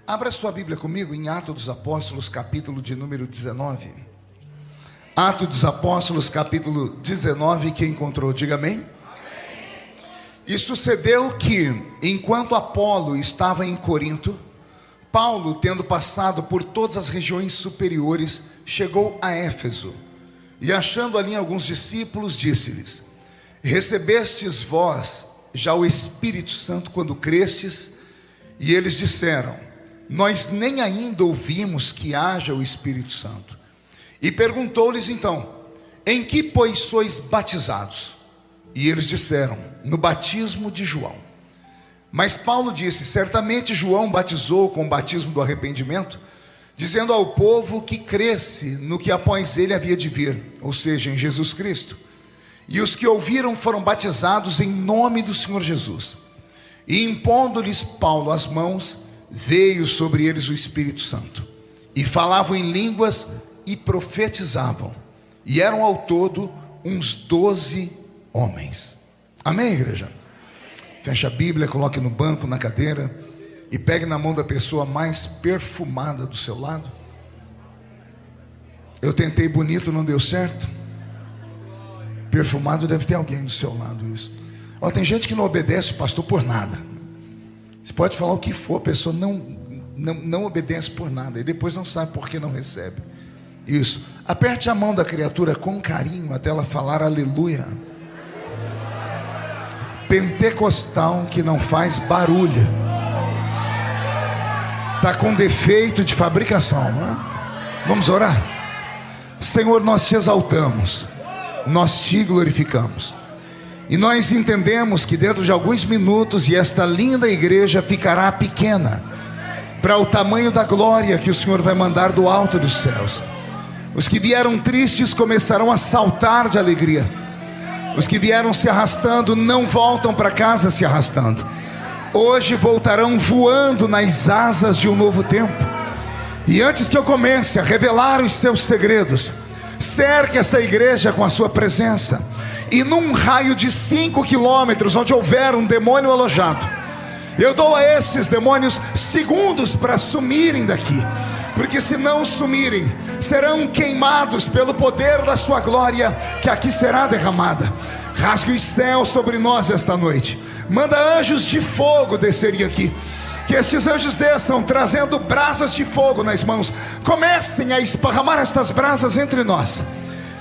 Abra sua Bíblia comigo em Atos dos Apóstolos, capítulo de número 19. Atos dos Apóstolos, capítulo 19, quem encontrou, diga amém. Amém. E sucedeu que, enquanto Apolo estava em Corinto, Paulo, tendo passado por todas as regiões superiores, chegou a Éfeso. E achando ali alguns discípulos, disse-lhes: recebestes vós já o Espírito Santo quando crestes? E eles disseram: nós nem ainda ouvimos que haja o Espírito Santo. E perguntou-lhes então: em que pois sois batizados? E eles disseram: no batismo de João. Mas Paulo disse: certamente João batizou com o batismo do arrependimento, dizendo ao povo que cresce no que após ele havia de vir, ou seja, em Jesus Cristo. E os que ouviram foram batizados em nome do Senhor Jesus. E impondo-lhes Paulo as mãos, veio sobre eles o Espírito Santo, e falavam em línguas e profetizavam, e eram ao todo uns 12 homens. Amém, igreja? Feche a Bíblia, coloque no banco, na cadeira, e pegue na mão da pessoa mais perfumada do seu lado. Eu tentei bonito, não deu certo. Perfumado deve ter alguém do seu lado, isso. Ó, tem gente que não obedece o pastor por nada. Você pode falar o que for, a pessoa não obedece por nada, e depois não sabe por que não recebe. Isso. Aperte a mão da criatura com carinho até ela falar aleluia. Pentecostal que não faz barulho, está com defeito de fabricação, não é? Vamos orar? Senhor, nós te exaltamos, nós te glorificamos, e nós entendemos que dentro de alguns minutos e esta linda igreja ficará pequena para o tamanho da glória que o Senhor vai mandar do alto dos céus. Os que vieram tristes começarão a saltar de alegria. Os que vieram se arrastando não voltam para casa se arrastando. Hoje voltarão voando nas asas de um novo tempo. E antes que eu comece a revelar os seus segredos, cerque esta igreja com a sua presença. E num raio de 5 quilômetros, onde houver um demônio alojado, eu dou a esses demônios segundos para sumirem daqui. Porque se não sumirem, serão queimados pelo poder da sua glória, que aqui será derramada. Rasgue os céus sobre nós esta noite. Manda anjos de fogo descerem aqui. Que estes anjos desçam trazendo brasas de fogo nas mãos. Comecem a esparramar estas brasas entre nós.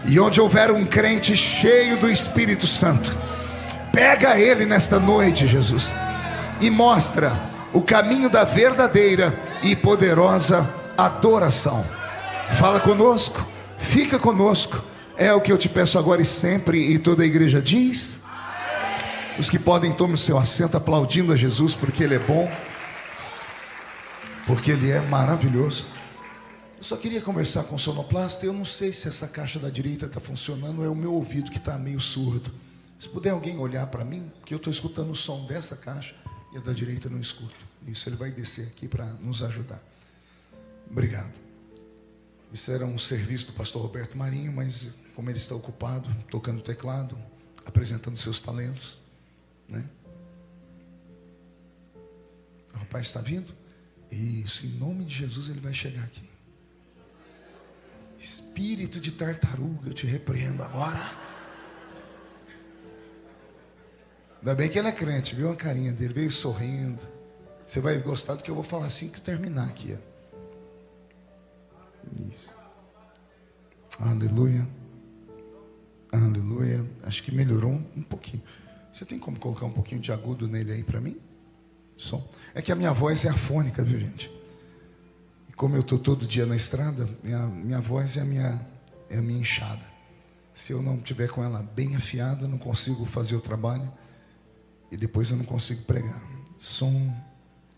E onde houver um crente cheio do Espírito Santo, pega ele nesta noite, Jesus, e mostra o caminho da verdadeira e poderosa adoração. Fala conosco, fica conosco. É o que eu te peço agora e sempre. E toda a igreja diz: os que podem, tomem o seu assento, aplaudindo a Jesus, porque Ele é bom, porque Ele é maravilhoso. Eu só queria conversar com o sonoplasta. Eu não sei se essa caixa da direita está funcionando, ou é o meu ouvido que está meio surdo. Se puder alguém olhar para mim, porque eu estou escutando o som dessa caixa e a da direita não escuto. Isso, ele vai descer aqui para nos ajudar. Obrigado. Isso era um serviço do pastor Roberto Marinho, mas como ele está ocupado, tocando teclado, apresentando seus talentos, né? O rapaz está vindo? Isso, em nome de Jesus ele vai chegar aqui. Espírito de tartaruga, eu te repreendo agora. Ainda bem que ele é crente, viu a carinha dele, veio sorrindo. Você vai gostar do que eu vou falar assim que terminar aqui, ó. Isso. Aleluia. Aleluia. Acho que melhorou um pouquinho. Você tem como colocar um pouquinho de agudo nele aí para mim? Som. É que a minha voz é afônica, viu, gente? E como eu estou todo dia na estrada, minha voz é a minha enxada. Se eu não tiver com ela bem afiada, não consigo fazer o trabalho. E depois eu não consigo pregar. Som.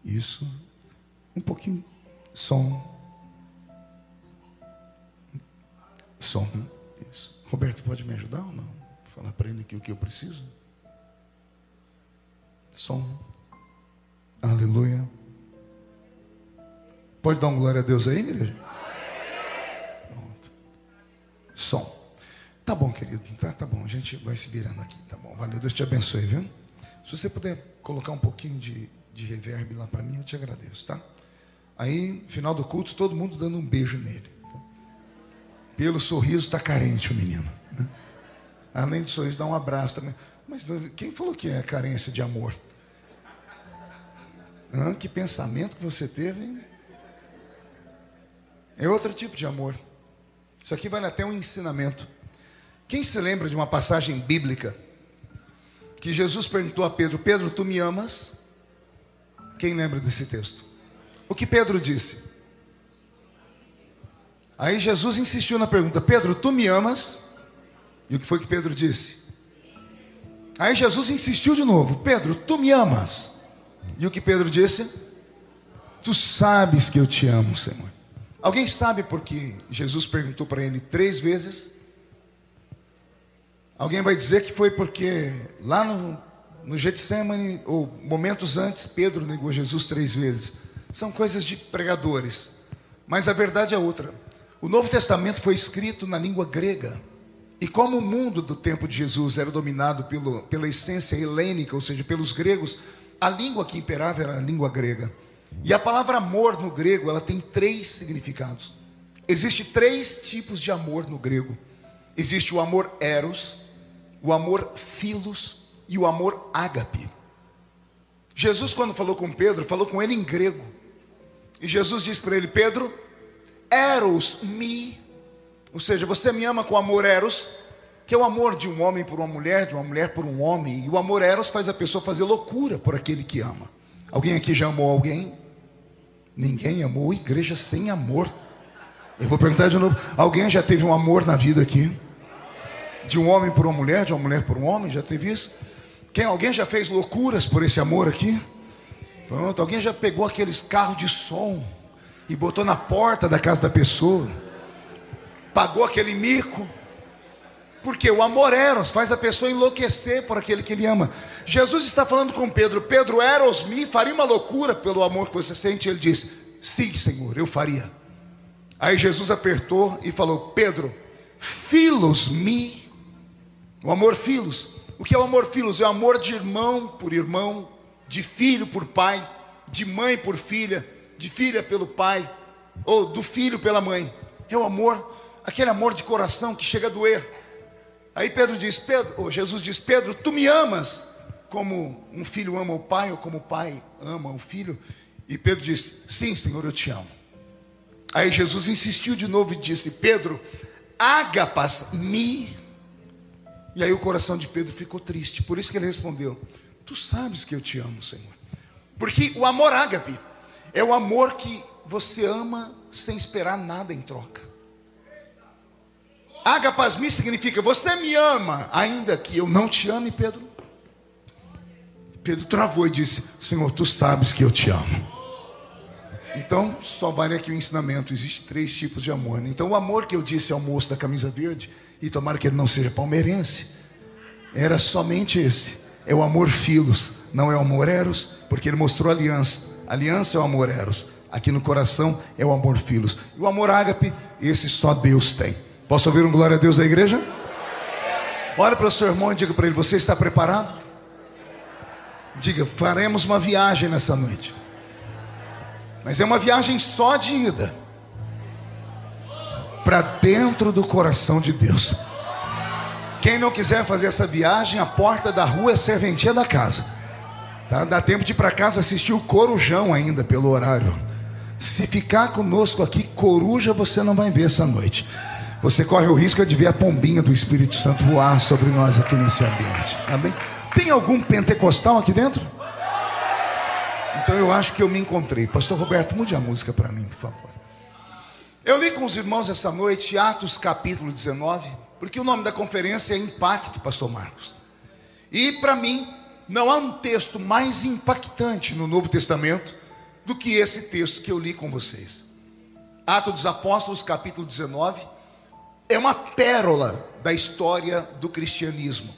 Isso. Um pouquinho. Som. Som. Isso. Roberto, pode me ajudar ou não? Falar para ele aqui o que eu preciso. Som. Aleluia. Pode dar um glória a Deus aí, igreja? Pronto. Som. Tá bom, querido. Tá bom. A gente vai se virando aqui. Tá bom. Valeu. Deus te abençoe, viu? Se você puder colocar um pouquinho de reverb lá para mim, eu te agradeço, tá? Aí, no final do culto, todo mundo dando um beijo nele. Pelo sorriso está carente o menino, né? Além do sorriso, dá um abraço também. Mas quem falou que é carência de amor? Que pensamento que você teve, hein? É outro tipo de amor. Isso aqui vale até um ensinamento. Quem se lembra de uma passagem bíblica que Jesus perguntou a Pedro: Pedro, tu me amas? Quem lembra desse texto? O que Pedro disse? Aí Jesus insistiu na pergunta: Pedro, tu me amas? E o que foi que Pedro disse? Aí Jesus insistiu de novo: Pedro, tu me amas? E o que Pedro disse? Tu sabes que eu te amo, Senhor. Alguém sabe por que Jesus perguntou para ele 3 vezes? Alguém vai dizer que foi porque lá no Getsemane, ou momentos antes, Pedro negou Jesus 3 vezes. São coisas de pregadores. Mas a verdade é outra. O Novo Testamento foi escrito na língua grega. E como o mundo do tempo de Jesus era dominado pela essência helênica, ou seja, pelos gregos, a língua que imperava era a língua grega. E a palavra amor no grego, ela tem 3 significados. Existem 3 tipos de amor no grego. Existe o amor eros, o amor philos e o amor ágape. Jesus, quando falou com Pedro, falou com ele em grego. E Jesus disse para ele: Pedro, eros me, ou seja, você me ama com amor eros, que é o amor de um homem por uma mulher, de uma mulher por um homem. E o amor eros faz a pessoa fazer loucura por aquele que ama. Alguém aqui já amou alguém? Ninguém amou igreja sem amor. Eu vou perguntar de novo: alguém já teve um amor na vida aqui? De um homem por uma mulher, de uma mulher por um homem? Já teve isso? Alguém já fez loucuras por esse amor aqui? Pronto. Alguém já pegou aqueles carros de som e botou na porta da casa da pessoa? Pagou aquele mico? Porque o amor eros faz a pessoa enlouquecer por aquele que ele ama. Jesus está falando com Pedro: Pedro, eros me, faria uma loucura pelo amor que você sente? Ele disse: sim, Senhor, eu faria. Aí Jesus apertou e falou: Pedro, philos me, o amor philos. O que é o amor philos? É o amor de irmão por irmão, de filho por pai, de mãe por filha, de filha pelo pai, ou do filho pela mãe. É o amor, aquele amor de coração que chega a doer. Aí Jesus diz: Pedro, tu me amas como um filho ama o pai, ou como o pai ama o filho? E Pedro disse: sim, Senhor, eu te amo. Aí Jesus insistiu de novo e disse: Pedro, ágapas me. E aí o coração de Pedro ficou triste. Por isso que ele respondeu: tu sabes que eu te amo, Senhor. Porque o amor ágape é o amor que você ama sem esperar nada em troca. Ágapas me significa: você me ama, ainda que eu não te ame, Pedro. Pedro travou e disse: Senhor, tu sabes que eu te amo. Então, só vale aqui o ensinamento: existem 3 tipos de amor, né? Então, o amor que eu disse ao moço da camisa verde, e tomara que ele não seja palmeirense, era somente esse. É o amor philos, não é o amor eros, porque ele mostrou aliança. Aliança é o amor eros. Aqui no coração é o amor philos. E o amor ágape, esse só Deus tem. Posso ouvir um glória a Deus da igreja? Olha para o seu irmão e diga para ele: você está preparado? Diga: faremos uma viagem nessa noite. Mas é uma viagem só de ida para dentro do coração de Deus. Quem não quiser fazer essa viagem, a porta da rua é serventia da casa, tá? Dá tempo de ir para casa assistir o Corujão ainda pelo horário. Se ficar conosco aqui, coruja você não vai ver essa noite. Você corre o risco de ver a pombinha do Espírito Santo voar sobre nós aqui nesse ambiente. Amém? Tem algum pentecostal aqui dentro? Então eu acho que eu me encontrei. Pastor Roberto, mude a música para mim, por favor. Eu li com os irmãos essa noite Atos capítulo 19, porque o nome da conferência é Impacto, Pastor Marcos. E para mim, não há um texto mais impactante no Novo Testamento do que esse texto que eu li com vocês. Atos dos Apóstolos capítulo 19 é uma pérola da história do cristianismo.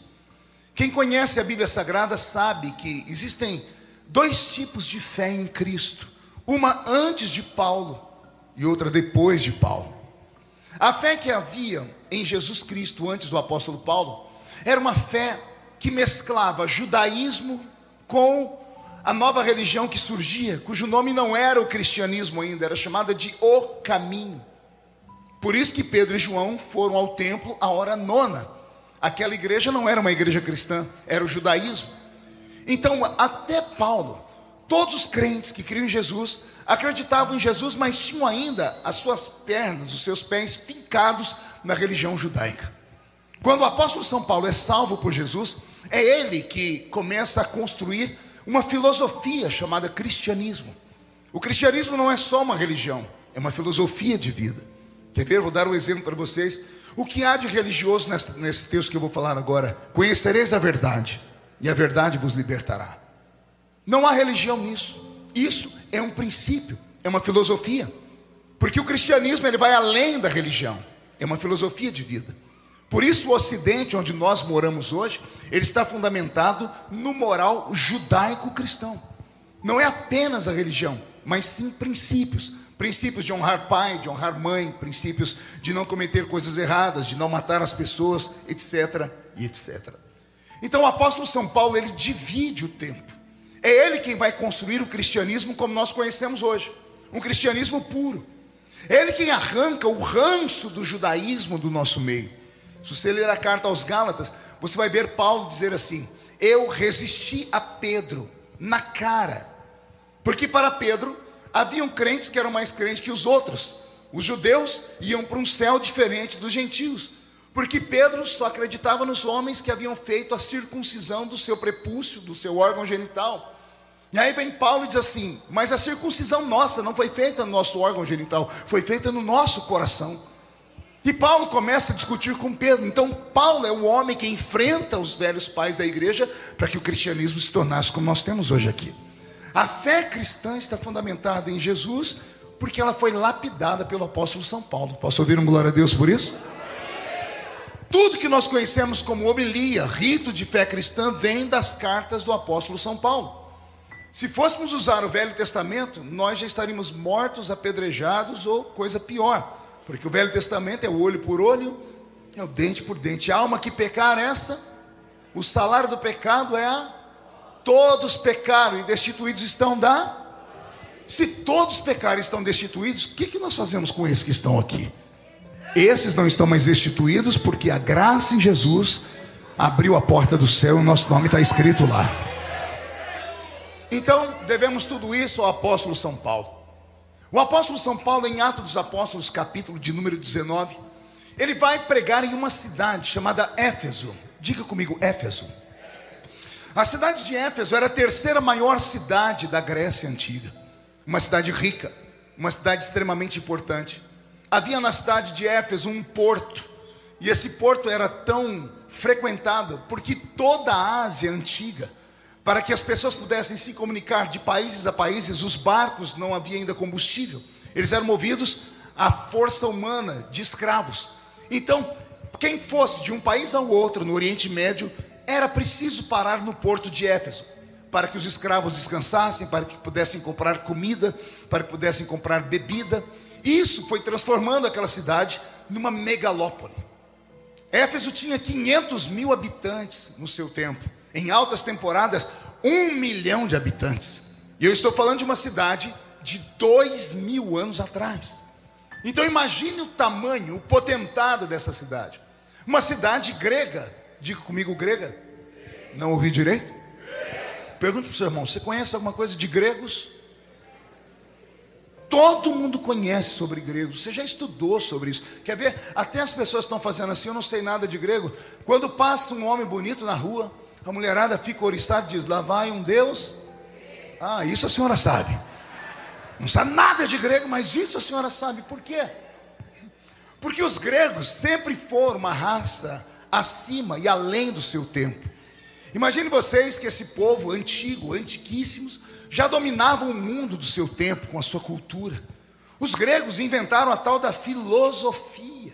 Quem conhece a Bíblia Sagrada sabe que existem 2 tipos de fé em Cristo. Uma antes de Paulo e outra depois de Paulo. A fé que havia em Jesus Cristo antes do apóstolo Paulo era uma fé que mesclava judaísmo com a nova religião que surgia, cujo nome não era o cristianismo ainda, era chamada de O Caminho. Por isso que Pedro e João foram ao templo à hora nona. Aquela igreja não era uma igreja cristã, era o judaísmo. Então, até Paulo, todos os crentes que criam em Jesus, acreditavam em Jesus, mas tinham ainda as suas pernas, os seus pés fincados na religião judaica. Quando o apóstolo São Paulo é salvo por Jesus, é ele que começa a construir uma filosofia chamada cristianismo. O cristianismo não é só uma religião, é uma filosofia de vida. Quer ver? Vou dar um exemplo para vocês. O que há de religioso nesse texto que eu vou falar agora? Conhecereis a verdade, e a verdade vos libertará. Não há religião nisso. Isso é um princípio, é uma filosofia. Porque o cristianismo ele vai além da religião, é uma filosofia de vida. Por isso o Ocidente, onde nós moramos hoje, ele está fundamentado no moral judaico-cristão. Não é apenas a religião, mas sim princípios. Princípios de honrar pai, de honrar mãe, princípios de não cometer coisas erradas, de não matar as pessoas, etc. e etc. Então o apóstolo São Paulo, ele divide o tempo. É ele quem vai construir o cristianismo como nós conhecemos hoje. Um cristianismo puro. É ele quem arranca o ranço do judaísmo do nosso meio. Se você ler a carta aos Gálatas, você vai ver Paulo dizer assim: eu resisti a Pedro na cara. Porque para Pedro, haviam crentes que eram mais crentes que os outros. Os judeus iam para um céu diferente dos gentios. Porque Pedro só acreditava nos homens que haviam feito a circuncisão do seu prepúcio, do seu órgão genital. E aí vem Paulo e diz assim: mas a circuncisão nossa não foi feita no nosso órgão genital, foi feita no nosso coração. E Paulo começa a discutir com Pedro. Então Paulo é o homem que enfrenta os velhos pais da igreja para que o cristianismo se tornasse como nós temos hoje aqui. A fé cristã está fundamentada em Jesus, porque ela foi lapidada pelo apóstolo São Paulo. Posso ouvir um glória a Deus por isso? Tudo que nós conhecemos como homilia, rito de fé cristã, vem das cartas do apóstolo São Paulo. Se fôssemos usar o Velho Testamento, nós já estaríamos mortos, apedrejados ou coisa pior. Porque o Velho Testamento é o olho por olho, é o dente por dente. A alma que pecar essa, o salário do pecado é a... Todos pecaram e destituídos estão da... Se todos pecaram e estão destituídos, o que nós fazemos com esses que estão aqui? Esses não estão mais destituídos porque a graça em Jesus abriu a porta do céu e o nosso nome está escrito lá. Então devemos tudo isso ao apóstolo São Paulo. O apóstolo São Paulo, em Atos dos Apóstolos, capítulo de número 19, ele vai pregar em uma cidade chamada Éfeso. Diga comigo, Éfeso. A cidade de Éfeso era a terceira maior cidade da Grécia Antiga. Uma cidade rica, uma cidade extremamente importante. Havia na cidade de Éfeso um porto. E esse porto era tão frequentado porque toda a Ásia Antiga, para que as pessoas pudessem se comunicar de países a países, os barcos não havia ainda combustível. Eles eram movidos à força humana de escravos. Então, quem fosse de um país ao outro no Oriente Médio, era preciso parar no porto de Éfeso, para que os escravos descansassem, para que pudessem comprar comida, para que pudessem comprar bebida. Isso foi transformando aquela cidade numa megalópole. Éfeso tinha 500 mil habitantes no seu tempo. Em altas temporadas, 1 milhão de habitantes. E eu estou falando de uma cidade de 2000 anos atrás. Então imagine o tamanho, o potentado dessa cidade. Uma cidade grega. Diga comigo, grega. Não ouvi direito? Pergunte para o seu irmão: você conhece alguma coisa de gregos? Todo mundo conhece sobre gregos. Você já estudou sobre isso. Quer ver? Até as pessoas estão fazendo assim: eu não sei nada de grego. Quando passa um homem bonito na rua, a mulherada fica oriçada e diz: lá vai um Deus. Ah, isso a senhora sabe. Não sabe nada de grego, mas isso a senhora sabe. Por quê? Porque os gregos sempre foram uma raça acima e além do seu tempo. Imagine vocês que esse povo antigo, antiquíssimos, já dominavam o mundo do seu tempo com a sua cultura. Os gregos inventaram a tal da filosofia.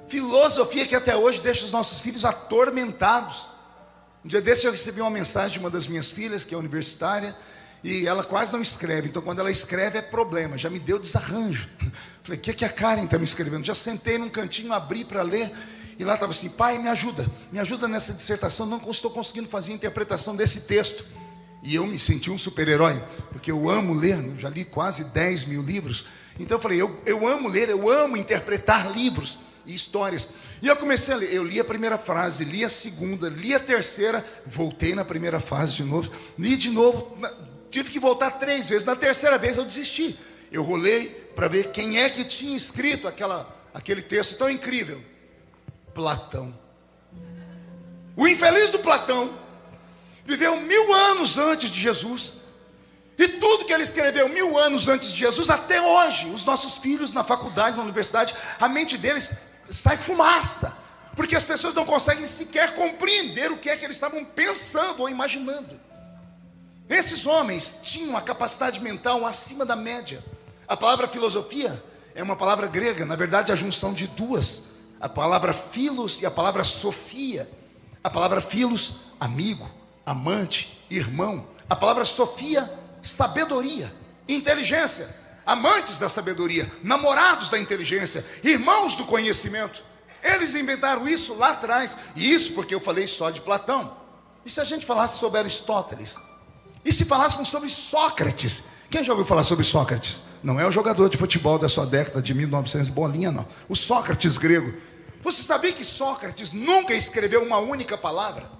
Filosofia que até hoje deixa os nossos filhos atormentados. Um dia desse eu recebi uma mensagem de uma das minhas filhas, que é universitária, e ela quase não escreve. Então quando ela escreve é problema, já me deu desarranjo. Falei: o que a Karen está me escrevendo? Já sentei num cantinho, abri para ler, e lá estava assim: pai, me ajuda nessa dissertação, não estou conseguindo fazer a interpretação desse texto. E eu me senti um super-herói, porque eu amo ler, eu já li quase 10 mil livros. Então eu falei, eu amo ler, eu amo interpretar livros e histórias. E eu comecei a ler, eu li a primeira frase, li a segunda, li a terceira, voltei na primeira fase de novo, li de novo, tive que voltar 3 vezes. Na terceira vez eu desisti. Eu rolei para ver quem é que tinha escrito aquele texto tão incrível. Platão. O infeliz do Platão viveu 1000 anos antes de Jesus. E tudo que ele escreveu 1000 anos antes de Jesus, até hoje, os nossos filhos na faculdade, na universidade, a mente deles sai fumaça. Porque as pessoas não conseguem sequer compreender o que é que eles estavam pensando ou imaginando. Esses homens tinham a capacidade mental acima da média. A palavra filosofia é uma palavra grega, na verdade a junção de duas. A palavra philos e a palavra sofia. A palavra philos, amigo, amante, irmão. A palavra sofia, sabedoria, inteligência. Amantes da sabedoria, namorados da inteligência, irmãos do conhecimento. Eles inventaram isso lá atrás. E isso porque eu falei só de Platão. E se a gente falasse sobre Aristóteles? E se falássemos sobre Sócrates? Quem já ouviu falar sobre Sócrates? Não é o jogador de futebol da sua década de 1900 bolinha, não. O Sócrates grego. Você sabia que Sócrates nunca escreveu uma única palavra?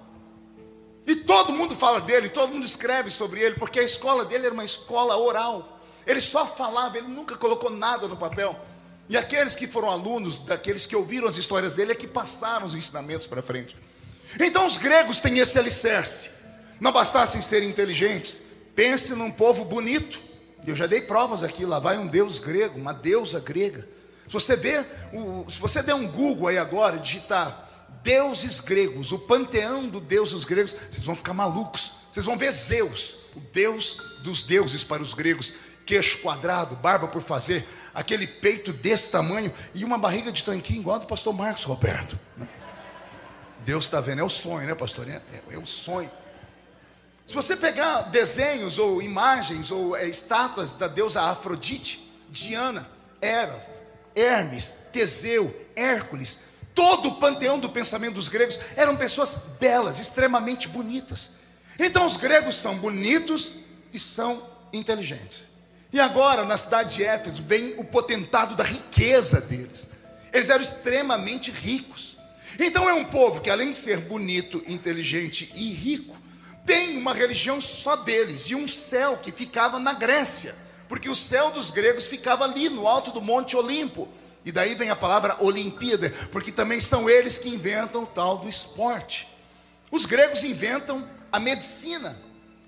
E todo mundo fala dele, todo mundo escreve sobre ele, porque a escola dele era uma escola oral. Ele só falava, ele nunca colocou nada no papel. E aqueles que foram alunos, daqueles que ouviram as histórias dele, é que passaram os ensinamentos para frente. Então os gregos têm esse alicerce. Não bastassem ser inteligentes, pense num povo bonito. Eu já dei provas aqui, lá vai um deus grego, uma deusa grega. Se você der um Google aí agora, digitar deuses gregos, o panteão dos deuses gregos, vocês vão ficar malucos. Vocês vão ver Zeus, o deus dos deuses para os gregos, queixo quadrado, barba por fazer, aquele peito desse tamanho e uma barriga de tanquinho igual a do pastor Marcos Roberto. Deus está vendo, é o sonho, né, pastor? É o sonho. Se você pegar desenhos ou imagens ou estátuas da deusa Afrodite, Diana, Hera, Hermes, Teseu, Hércules, todo o panteão do pensamento dos gregos eram pessoas belas, extremamente bonitas. Então os gregos são bonitos e são inteligentes. E agora na cidade de Éfeso vem o potentado da riqueza deles. Eles eram extremamente ricos. Então é um povo que além de ser bonito, inteligente e rico, tem uma religião só deles e um céu que ficava na Grécia. Porque o céu dos gregos ficava ali no alto do Monte Olimpo. E daí vem a palavra Olimpíada, porque também são eles que inventam o tal do esporte. Os gregos inventam a medicina.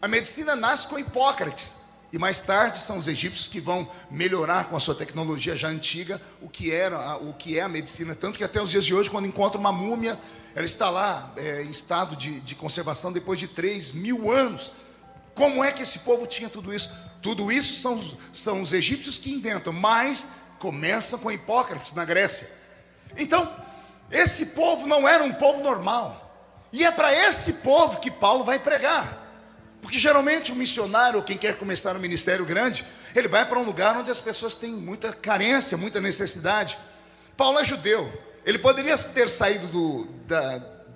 A medicina nasce com Hipócrates. E mais tarde são os egípcios que vão melhorar com a sua tecnologia já antiga o que é a medicina. Tanto que até os dias de hoje, quando encontra uma múmia, ela está lá em estado de conservação depois de 3.000 anos. Como é que esse povo tinha tudo isso? Tudo isso são os egípcios que inventam, mas começa com Hipócrates na Grécia. Então, esse povo não era um povo normal. E é para esse povo que Paulo vai pregar. Porque geralmente o missionário, ou quem quer começar um ministério grande, ele vai para um lugar onde as pessoas têm muita carência, muita necessidade. Paulo é judeu. Ele poderia ter saído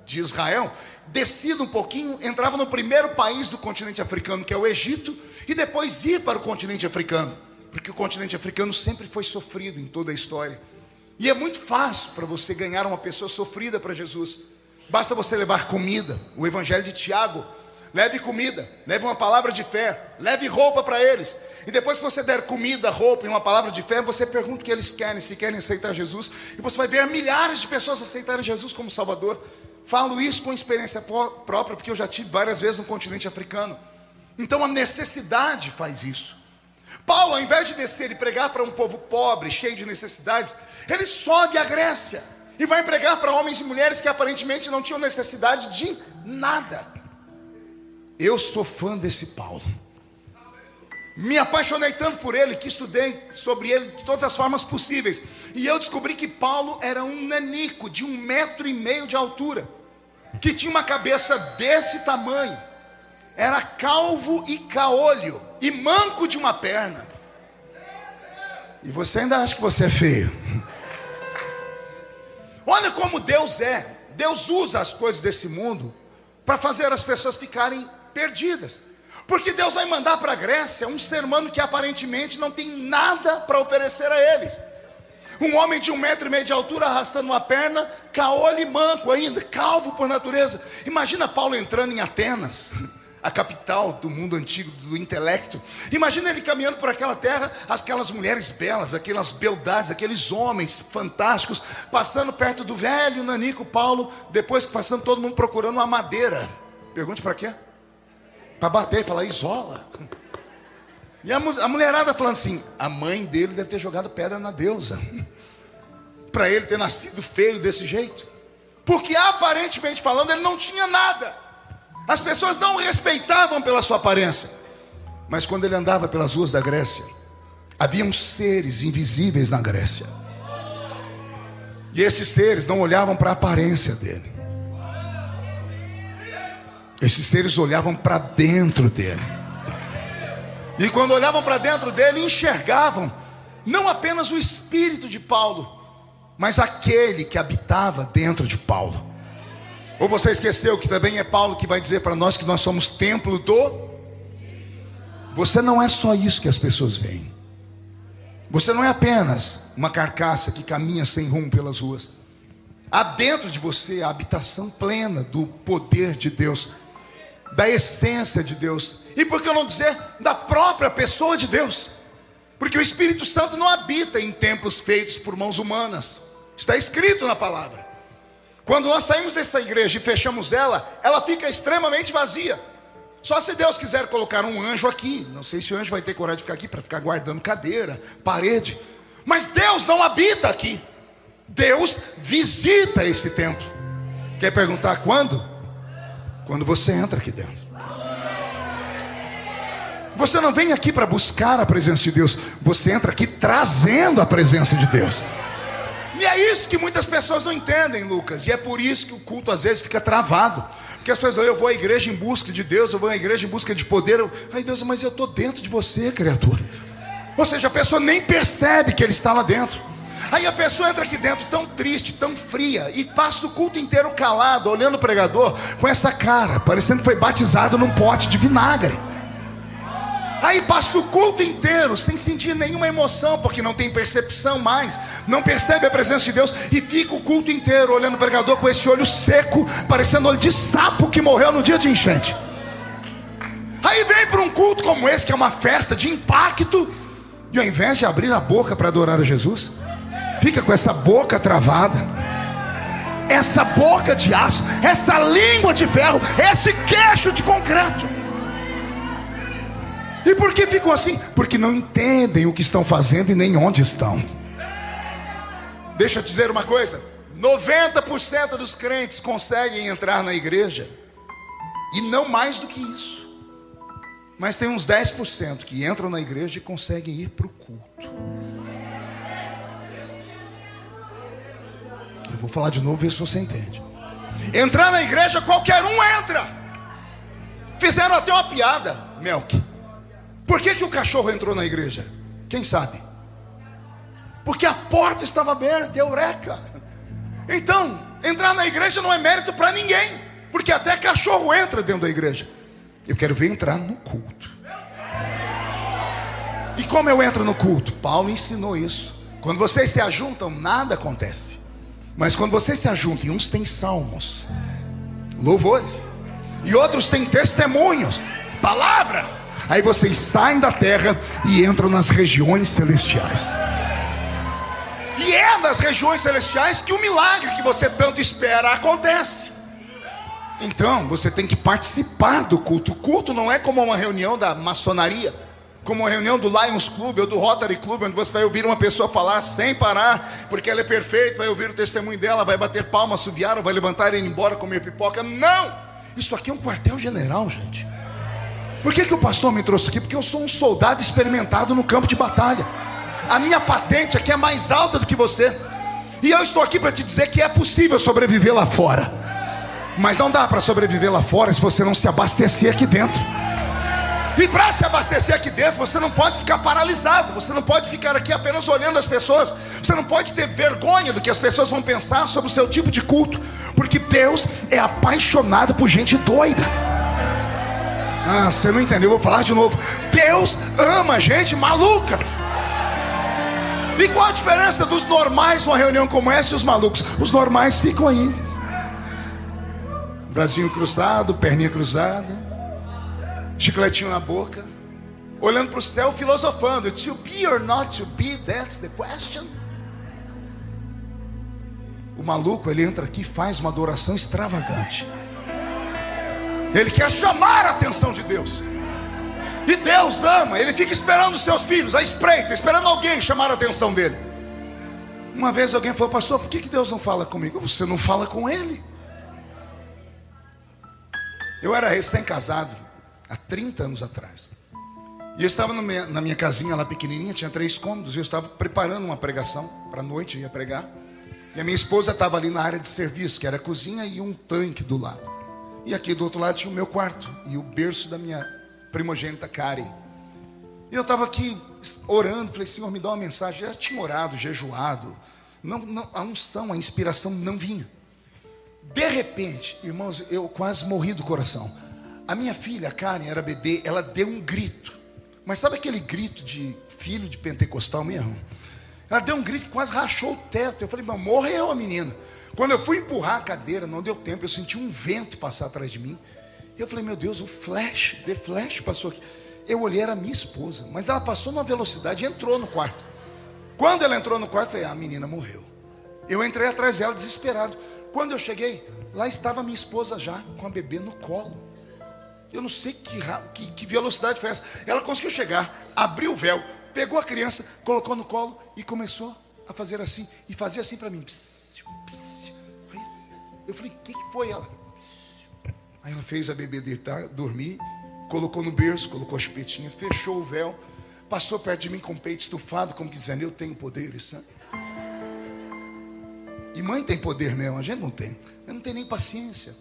de Israel, descido um pouquinho, entrava no primeiro país do continente africano, que é o Egito, e depois ir para o continente africano. Porque o continente africano sempre foi sofrido em toda a história. E é muito fácil para você ganhar uma pessoa sofrida para Jesus. Basta você levar comida. O evangelho de Tiago: leve comida, leve uma palavra de fé, leve roupa para eles. E depois que você der comida, roupa e uma palavra de fé, você pergunta o que eles querem, se querem aceitar Jesus. E você vai ver milhares de pessoas aceitarem Jesus como Salvador. Falo isso com experiência própria, porque eu já tive várias vezes no continente africano. Então a necessidade faz isso. Paulo, ao invés de descer e pregar para um povo pobre, cheio de necessidades, ele sobe à Grécia e vai pregar para homens e mulheres que aparentemente não tinham necessidade de nada. Eu sou fã desse Paulo. Me apaixonei tanto por ele que estudei sobre ele de todas as formas possíveis. E eu descobri que Paulo era um nanico de 1,5 metro de altura, que tinha uma cabeça desse tamanho, era calvo e caolho, e manco de uma perna. E você ainda acha que você é feio? Olha como Deus é. Deus usa as coisas desse mundo para fazer as pessoas ficarem perdidas. Porque Deus vai mandar para a Grécia um ser humano que aparentemente não tem nada para oferecer a eles. Um homem de 1,5 metro de altura arrastando uma perna, caolho e manco ainda, calvo por natureza. Imagina Paulo entrando em Atenas, a capital do mundo antigo, do intelecto. Imagina ele caminhando por aquela terra, aquelas mulheres belas, aquelas beldades, aqueles homens fantásticos, passando perto do velho nanico Paulo, depois passando todo mundo procurando uma madeira. Pergunte para quê? Para bater e falar, isola. E a mulherada falando assim, a mãe dele deve ter jogado pedra na deusa, para ele ter nascido feio desse jeito. Porque aparentemente falando, ele não tinha nada. As pessoas não o respeitavam pela sua aparência. Mas quando ele andava pelas ruas da Grécia, haviam seres invisíveis na Grécia. E esses seres não olhavam para a aparência dele. Esses seres olhavam para dentro dele. E quando olhavam para dentro dele, enxergavam não apenas o espírito de Paulo, mas aquele que habitava dentro de Paulo. Ou você esqueceu que também é Paulo que vai dizer para nós que nós somos templo do... Você não é só isso que as pessoas veem. Você não é apenas uma carcaça que caminha sem rumo pelas ruas. Há dentro de você a habitação plena do poder de Deus, da essência de Deus, e por que não dizer da própria pessoa de Deus? Porque o Espírito Santo não habita em templos feitos por mãos humanas. Está escrito na palavra. Quando nós saímos dessa igreja e fechamos ela, ela fica extremamente vazia. Só se Deus quiser colocar um anjo aqui. Não sei se o anjo vai ter coragem de ficar aqui para ficar guardando cadeira, parede. Mas Deus não habita aqui. Deus visita esse templo. Quer perguntar quando? Quando você entra aqui dentro. Você não vem aqui para buscar a presença de Deus. Você entra aqui trazendo a presença de Deus. E é isso que muitas pessoas não entendem, Lucas. E é por isso que o culto às vezes fica travado. Porque as pessoas dizem, eu vou à igreja em busca de Deus, eu vou à igreja em busca de poder. Ai Deus, mas eu estou dentro de você, criatura. Ou seja, a pessoa nem percebe que Ele está lá dentro. Aí a pessoa entra aqui dentro tão triste, tão fria, e passa o culto inteiro calado, olhando o pregador com essa cara, parecendo que foi batizado num pote de vinagre. Aí passa o culto inteiro sem sentir nenhuma emoção, porque não tem percepção mais, não percebe a presença de Deus, e fica o culto inteiro olhando o pregador com esse olho seco, parecendo olho de sapo que morreu no dia de enchente. Aí vem para um culto como esse, que é uma festa de impacto, e ao invés de abrir a boca para adorar a Jesus, fica com essa boca travada, essa boca de aço, essa língua de ferro, esse queixo de concreto. E por que ficam assim? Porque não entendem o que estão fazendo e nem onde estão. Deixa eu te dizer uma coisa: 90% dos crentes conseguem entrar na igreja, e não mais do que isso. Mas tem uns 10% que entram na igreja e conseguem ir para o culto. Eu vou falar de novo, ver se você entende. Entrar na igreja, qualquer um entra. Fizeram até uma piada, Melk. Por que o cachorro entrou na igreja? Quem sabe? Porque a porta estava aberta, eureka. Então, entrar na igreja não é mérito para ninguém, porque até cachorro entra dentro da igreja. Eu quero ver entrar no culto. E como eu entro no culto? Paulo ensinou isso. Quando vocês se ajuntam, nada acontece. Mas quando vocês se ajuntam, uns têm salmos, louvores, e outros têm testemunhos, palavra. Aí vocês saem da terra e entram nas regiões celestiais. E é nas regiões celestiais que o milagre que você tanto espera acontece. Então você tem que participar do culto. O culto não é como uma reunião da maçonaria, como uma reunião do Lions Club ou do Rotary Club, onde você vai ouvir uma pessoa falar sem parar, porque ela é perfeita, vai ouvir o testemunho dela, vai bater palma, assoviar, ou vai levantar e ir embora comer pipoca. Não! Isso aqui é um quartel-general, gente. Por que o pastor me trouxe aqui? Porque eu sou um soldado experimentado no campo de batalha. A minha patente aqui é mais alta do que você. E eu estou aqui para te dizer que é possível sobreviver lá fora. Mas não dá para sobreviver lá fora se você não se abastecer aqui dentro. E para se abastecer aqui dentro, você não pode ficar paralisado. Você não pode ficar aqui apenas olhando as pessoas. Você não pode ter vergonha do que as pessoas vão pensar sobre o seu tipo de culto. Porque Deus é apaixonado por gente doida. Ah, você não entendeu, eu vou falar de novo. Deus ama gente maluca. E qual a diferença dos normais numa reunião como essa e os malucos? Os normais ficam aí, bracinho cruzado, perninha cruzada, chicletinho na boca, olhando para o céu, filosofando. To be or not to be, that's the question. O maluco, ele entra aqui e faz uma adoração extravagante. Ele quer chamar a atenção de Deus. E Deus ama, ele fica esperando os seus filhos, à espreita, esperando alguém chamar a atenção dele. Uma vez alguém falou: pastor, por que Deus não fala comigo? Você não fala com ele. Eu era recém-casado, há 30 anos atrás. E eu estava na minha casinha lá pequenininha, tinha 3 cômodos. E eu estava preparando uma pregação, para a noite eu ia pregar. E a minha esposa estava ali na área de serviço, que era a cozinha e um tanque do lado. E aqui do outro lado tinha o meu quarto e o berço da minha primogênita Karen. E eu estava aqui orando, falei: Senhor, me dá uma mensagem. Eu já tinha orado, jejuado, a unção, a inspiração não vinha. De repente, irmãos, eu quase morri do coração. A minha filha, a Karen, era bebê, ela deu um grito. Mas sabe aquele grito de filho de pentecostal mesmo? Ela deu um grito que quase rachou o teto. Eu falei: mas morreu a menina. Quando eu fui empurrar a cadeira, não deu tempo, eu senti um vento passar atrás de mim. E eu falei: meu Deus, The Flash passou aqui. Eu olhei, era minha esposa, mas ela passou numa velocidade e entrou no quarto. Quando ela entrou no quarto, eu falei: a menina morreu. Eu entrei atrás dela desesperado. Quando eu cheguei, lá estava minha esposa já com a bebê no colo. Eu não sei que velocidade foi essa. Ela conseguiu chegar, abriu o véu, pegou a criança, colocou no colo e começou a fazer assim. E fazia assim para mim. Eu falei: o que foi ela? Aí ela fez a bebê deitar, dormir, colocou no berço, colocou a chupetinha, fechou o véu, passou perto de mim com o peito estufado, como que dizendo: eu tenho poderes, sabe? E mãe tem poder mesmo, a gente não tem. Eu não tenho nem paciência.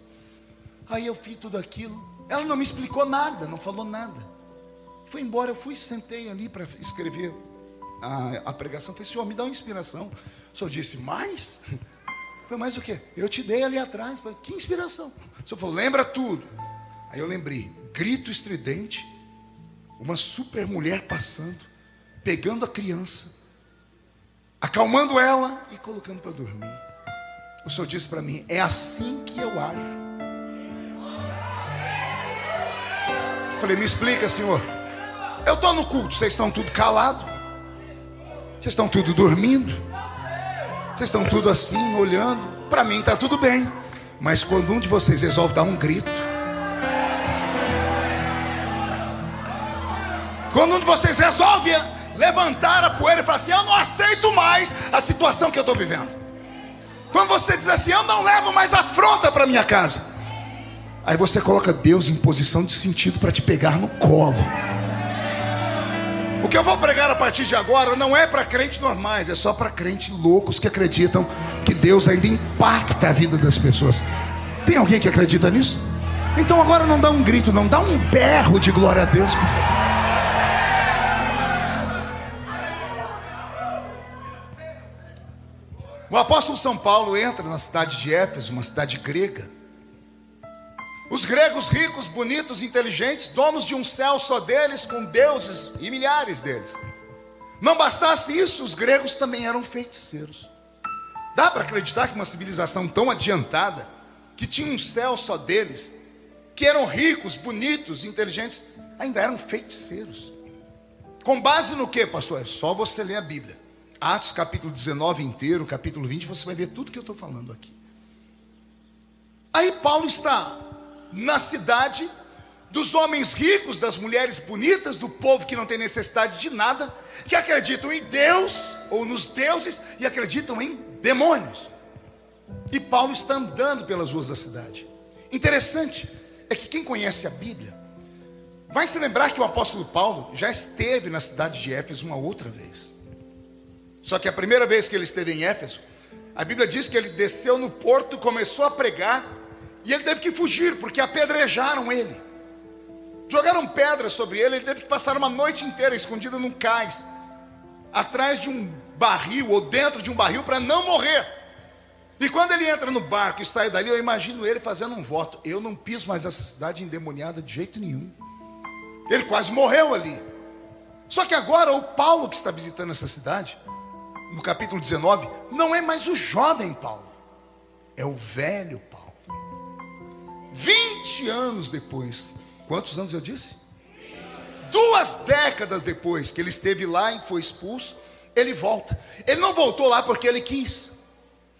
Aí eu fiz tudo aquilo. Ela não me explicou nada, não falou nada. Foi embora, eu fui, sentei ali para escrever a pregação. Falei: Senhor, me dá uma inspiração. O Senhor disse: mais? Foi: mais o quê? Eu te dei ali atrás. Falei: que inspiração? O Senhor falou: lembra tudo. Aí eu lembrei, grito estridente, uma super mulher passando, pegando a criança, acalmando ela e colocando para dormir. O Senhor disse para mim: é assim que eu ajo. Falei: me explica, Senhor. Eu estou no culto, vocês estão tudo calado, vocês estão tudo dormindo, vocês estão tudo assim, olhando. Para mim está tudo bem. Mas quando um de vocês resolve dar um grito, quando um de vocês resolve levantar a poeira e falar assim: eu não aceito mais a situação que eu estou vivendo. Quando você diz assim: eu não levo mais afronta para minha casa, aí você coloca Deus em posição de sentido para te pegar no colo. O que eu vou pregar a partir de agora não é para crentes normais, é só para crentes loucos que acreditam que Deus ainda impacta a vida das pessoas. Tem alguém que acredita nisso? Então agora não dá um grito, não, dá um berro de glória a Deus, por favor. O apóstolo São Paulo entra na cidade de Éfeso, uma cidade grega. Os gregos ricos, bonitos, inteligentes, donos de um céu só deles, com deuses e milhares deles. Não bastasse isso, os gregos também eram feiticeiros. Dá para acreditar que uma civilização tão adiantada, que tinha um céu só deles, que eram ricos, bonitos, inteligentes, ainda eram feiticeiros. Com base no que, pastor? É só você ler a Bíblia. Atos capítulo 19 inteiro, capítulo 20, você vai ver tudo que eu estou falando aqui. Aí Paulo está na cidade dos homens ricos, das mulheres bonitas, do povo que não tem necessidade de nada, que acreditam em Deus ou nos deuses e acreditam em demônios. E Paulo está andando pelas ruas da cidade. Interessante é que quem conhece a Bíblia vai se lembrar que o apóstolo Paulo já esteve na cidade de Éfeso uma outra vez. Só que a primeira vez que ele esteve em Éfeso, a Bíblia diz que ele desceu no porto, começou a pregar, e ele teve que fugir, porque apedrejaram ele. Jogaram pedras sobre ele, ele teve que passar uma noite inteira escondido num cais, atrás de um barril, ou dentro de um barril, para não morrer. E quando ele entra no barco e sai dali, eu imagino ele fazendo um voto: eu não piso mais essa cidade endemoniada de jeito nenhum. Ele quase morreu ali. Só que agora o Paulo que está visitando essa cidade, no capítulo 19, não é mais o jovem Paulo, é o velho Paulo. 20 anos depois, quantos anos eu disse? 2 décadas depois que ele esteve lá e foi expulso, ele volta. Ele não voltou lá porque ele quis.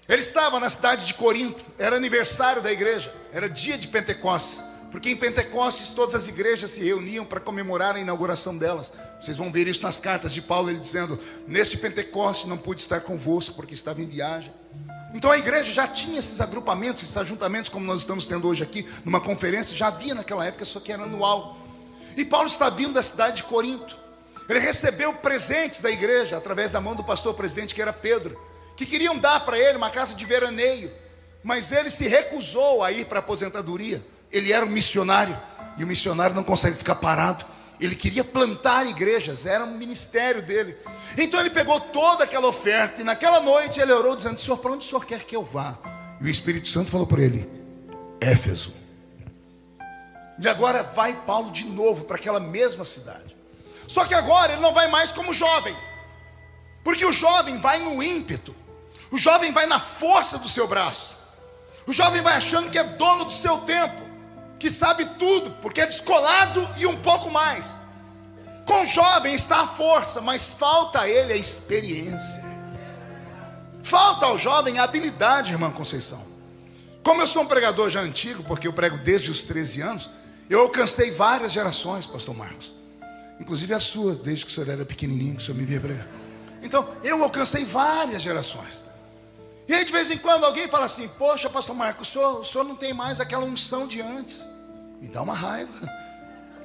Ele estava na cidade de Corinto, era aniversário da igreja, era dia de Pentecostes, porque em Pentecostes todas as igrejas se reuniam para comemorar a inauguração delas. Vocês vão ver isso nas cartas de Paulo, ele dizendo: neste Pentecostes não pude estar convosco porque estava em viagem. Então a igreja já tinha esses agrupamentos, esses ajuntamentos como nós estamos tendo hoje aqui, numa conferência, já havia naquela época, só que era anual. E Paulo está vindo da cidade de Corinto. Ele recebeu presentes da igreja, através da mão do pastor presidente, que era Pedro, que queriam dar para ele uma casa de veraneio, mas ele se recusou a ir para a aposentadoria. Ele era um missionário, e o missionário não consegue ficar parado. Ele queria plantar igrejas, era um ministério dele. Então ele pegou toda aquela oferta, e naquela noite ele orou dizendo: Senhor, para onde o Senhor quer que eu vá? E o Espírito Santo falou para ele: Éfeso. E agora vai Paulo de novo para aquela mesma cidade. Só que agora ele não vai mais como jovem, porque o jovem vai no ímpeto, o jovem vai na força do seu braço, o jovem vai achando que é dono do seu tempo, que sabe tudo, porque é descolado e um pouco mais. Com o jovem está a força, mas falta a ele a experiência. Falta ao jovem a habilidade, irmã Conceição. Como eu sou um pregador já antigo, porque eu prego desde os 13 anos, eu alcancei várias gerações, pastor Marcos. Inclusive a sua, desde que o senhor era pequenininho, que o senhor me via pregar. Então, eu alcancei várias gerações. E aí de vez em quando alguém fala assim: poxa, pastor Marcos, o senhor não tem mais aquela unção de antes. Me dá uma raiva.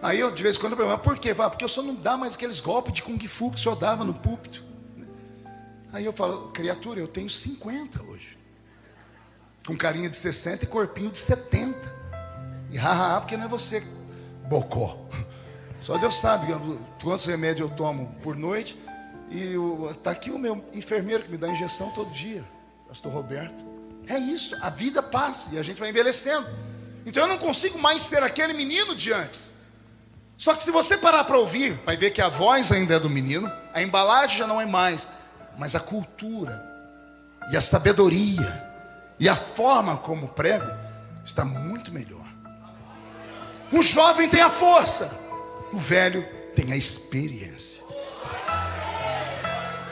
Aí eu de vez em quando eu pergunto: por quê? Porque o senhor não dá mais aqueles golpes de Kung Fu que o senhor dava no púlpito. Aí eu falo: criatura, eu tenho 50 hoje, com carinha de 60 e corpinho de 70. E porque não é você, bocó. Só Deus sabe quantos remédios eu tomo por noite. E está aqui o meu enfermeiro que me dá injeção todo dia, pastor Roberto. É isso, a vida passa e a gente vai envelhecendo. Então eu não consigo mais ser aquele menino de antes. Só que se você parar para ouvir, vai ver que a voz ainda é do menino, a embalagem já não é mais, mas a cultura e a sabedoria e a forma como prego está muito melhor. O jovem tem a força, o velho tem a experiência.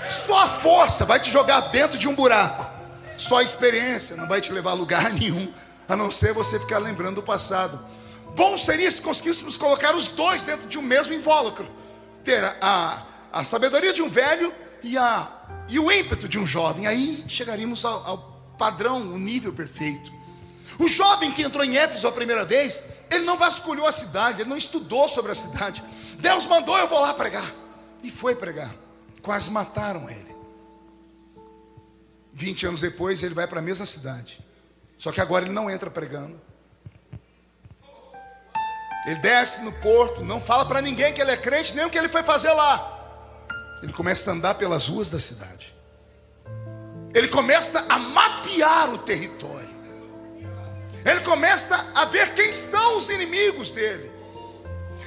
Só a força vai te jogar dentro de um buraco, só a experiência não vai te levar a lugar nenhum, a não ser você ficar lembrando do passado. Bom seria se conseguíssemos colocar os dois dentro de um mesmo invólucro, ter a sabedoria de um velho e o ímpeto de um jovem. Aí chegaríamos ao padrão, o nível perfeito. O jovem que entrou em Éfeso a primeira vez, ele não vasculhou a cidade, ele não estudou sobre a cidade. Deus mandou: eu vou lá pregar. E foi pregar. Quase mataram ele. 20 anos depois ele vai para a mesma cidade, só que agora ele não entra pregando. Ele desce no porto, não fala para ninguém que ele é crente, nem o que ele foi fazer lá. Ele começa a andar pelas ruas da cidade. Ele começa a mapear o território. Ele começa a ver quem são os inimigos dele.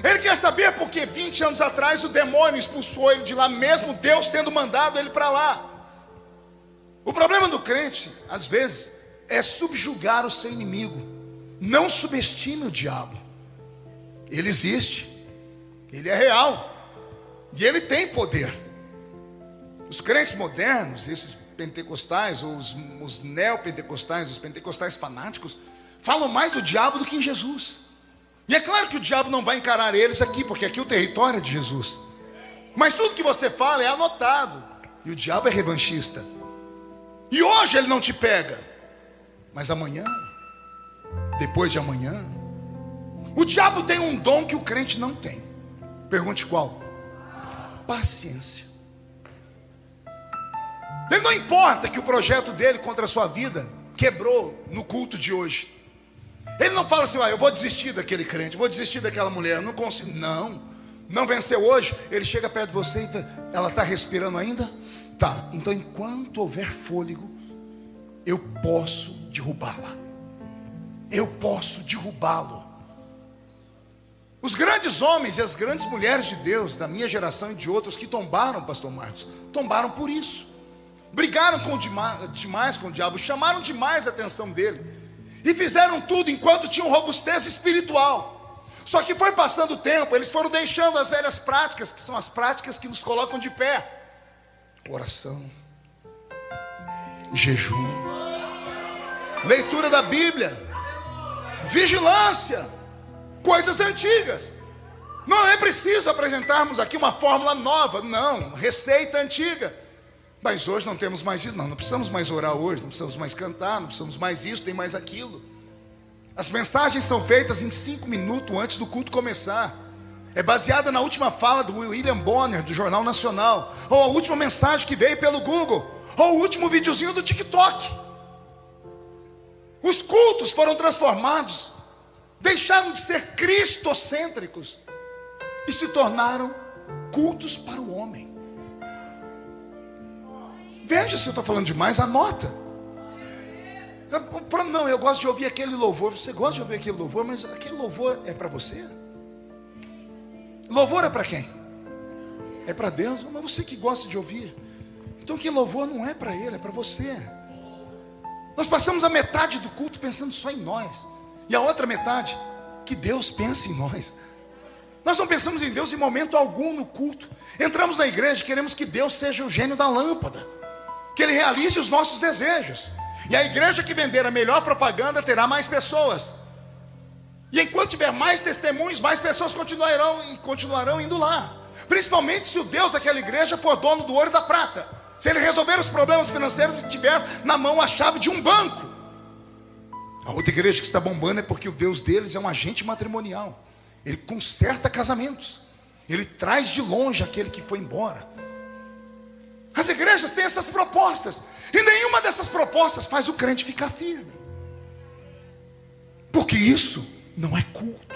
Ele quer saber porque 20 anos atrás o demônio expulsou ele de lá, mesmo Deus tendo mandado ele para lá. O problema do crente, às vezes, é subjugar o seu inimigo. Não subestime o diabo. Ele existe, ele é real, e ele tem poder. Os crentes modernos, esses pentecostais, ou os neopentecostais, os pentecostais fanáticos, falam mais do diabo do que em Jesus. E é claro que o diabo não vai encarar eles aqui, porque aqui o território é de Jesus. Mas tudo que você fala é anotado, e o diabo é revanchista. E hoje ele não te pega, mas amanhã, depois de amanhã, o diabo tem um dom que o crente não tem. Pergunte qual? Paciência. Ele não importa que o projeto dele contra a sua vida quebrou no culto de hoje. Ele não fala assim: eu vou desistir daquele crente, vou desistir daquela mulher, não consigo. Não venceu hoje. Ele chega perto de você e ela está respirando ainda? Tá, então enquanto houver fôlego, eu posso derrubá-la. Eu posso derrubá-lo. Os grandes homens e as grandes mulheres de Deus, da minha geração e de outros que tombaram, pastor Marcos, tombaram por isso. Brigaram demais com o diabo, chamaram demais a atenção dele. E fizeram tudo enquanto tinham robustez espiritual. Só que foi passando o tempo, eles foram deixando as velhas práticas, que são as práticas que nos colocam de pé. Oração, jejum, leitura da Bíblia, vigilância, coisas antigas. Não é preciso apresentarmos aqui uma fórmula nova, não, receita antiga. Mas hoje não temos mais isso, não precisamos mais orar hoje, não precisamos mais cantar, não precisamos mais isso, nem mais aquilo. As mensagens são feitas em 5 minutos antes do culto começar. É baseada na última fala do William Bonner, do Jornal Nacional, ou a última mensagem que veio pelo Google, ou o último videozinho do TikTok. Os cultos foram transformados, deixaram de ser cristocêntricos e se tornaram cultos para o homem. Veja se eu estou falando demais, anota. Não, eu gosto de ouvir aquele louvor. Você gosta de ouvir aquele louvor, mas aquele louvor é para você? Louvor é para quem? É para Deus, mas você que gosta de ouvir. Então que louvor não é para Ele, é para você. Nós passamos a metade do culto pensando só em nós, e a outra metade, que Deus pense em nós. Nós não pensamos em Deus em momento algum no culto. Entramos na igreja e queremos que Deus seja o gênio da lâmpada, que Ele realize os nossos desejos. E a igreja que vender a melhor propaganda terá mais pessoas. E enquanto tiver mais testemunhos, mais pessoas continuarão indo lá. Principalmente se o Deus daquela igreja for dono do ouro e da prata. Se Ele resolver os problemas financeiros e tiver na mão a chave de um banco. A outra igreja que está bombando é porque o Deus deles é um agente matrimonial. Ele conserta casamentos. Ele traz de longe aquele que foi embora. As igrejas têm essas propostas, e nenhuma dessas propostas faz o crente ficar firme, porque isso não é culto.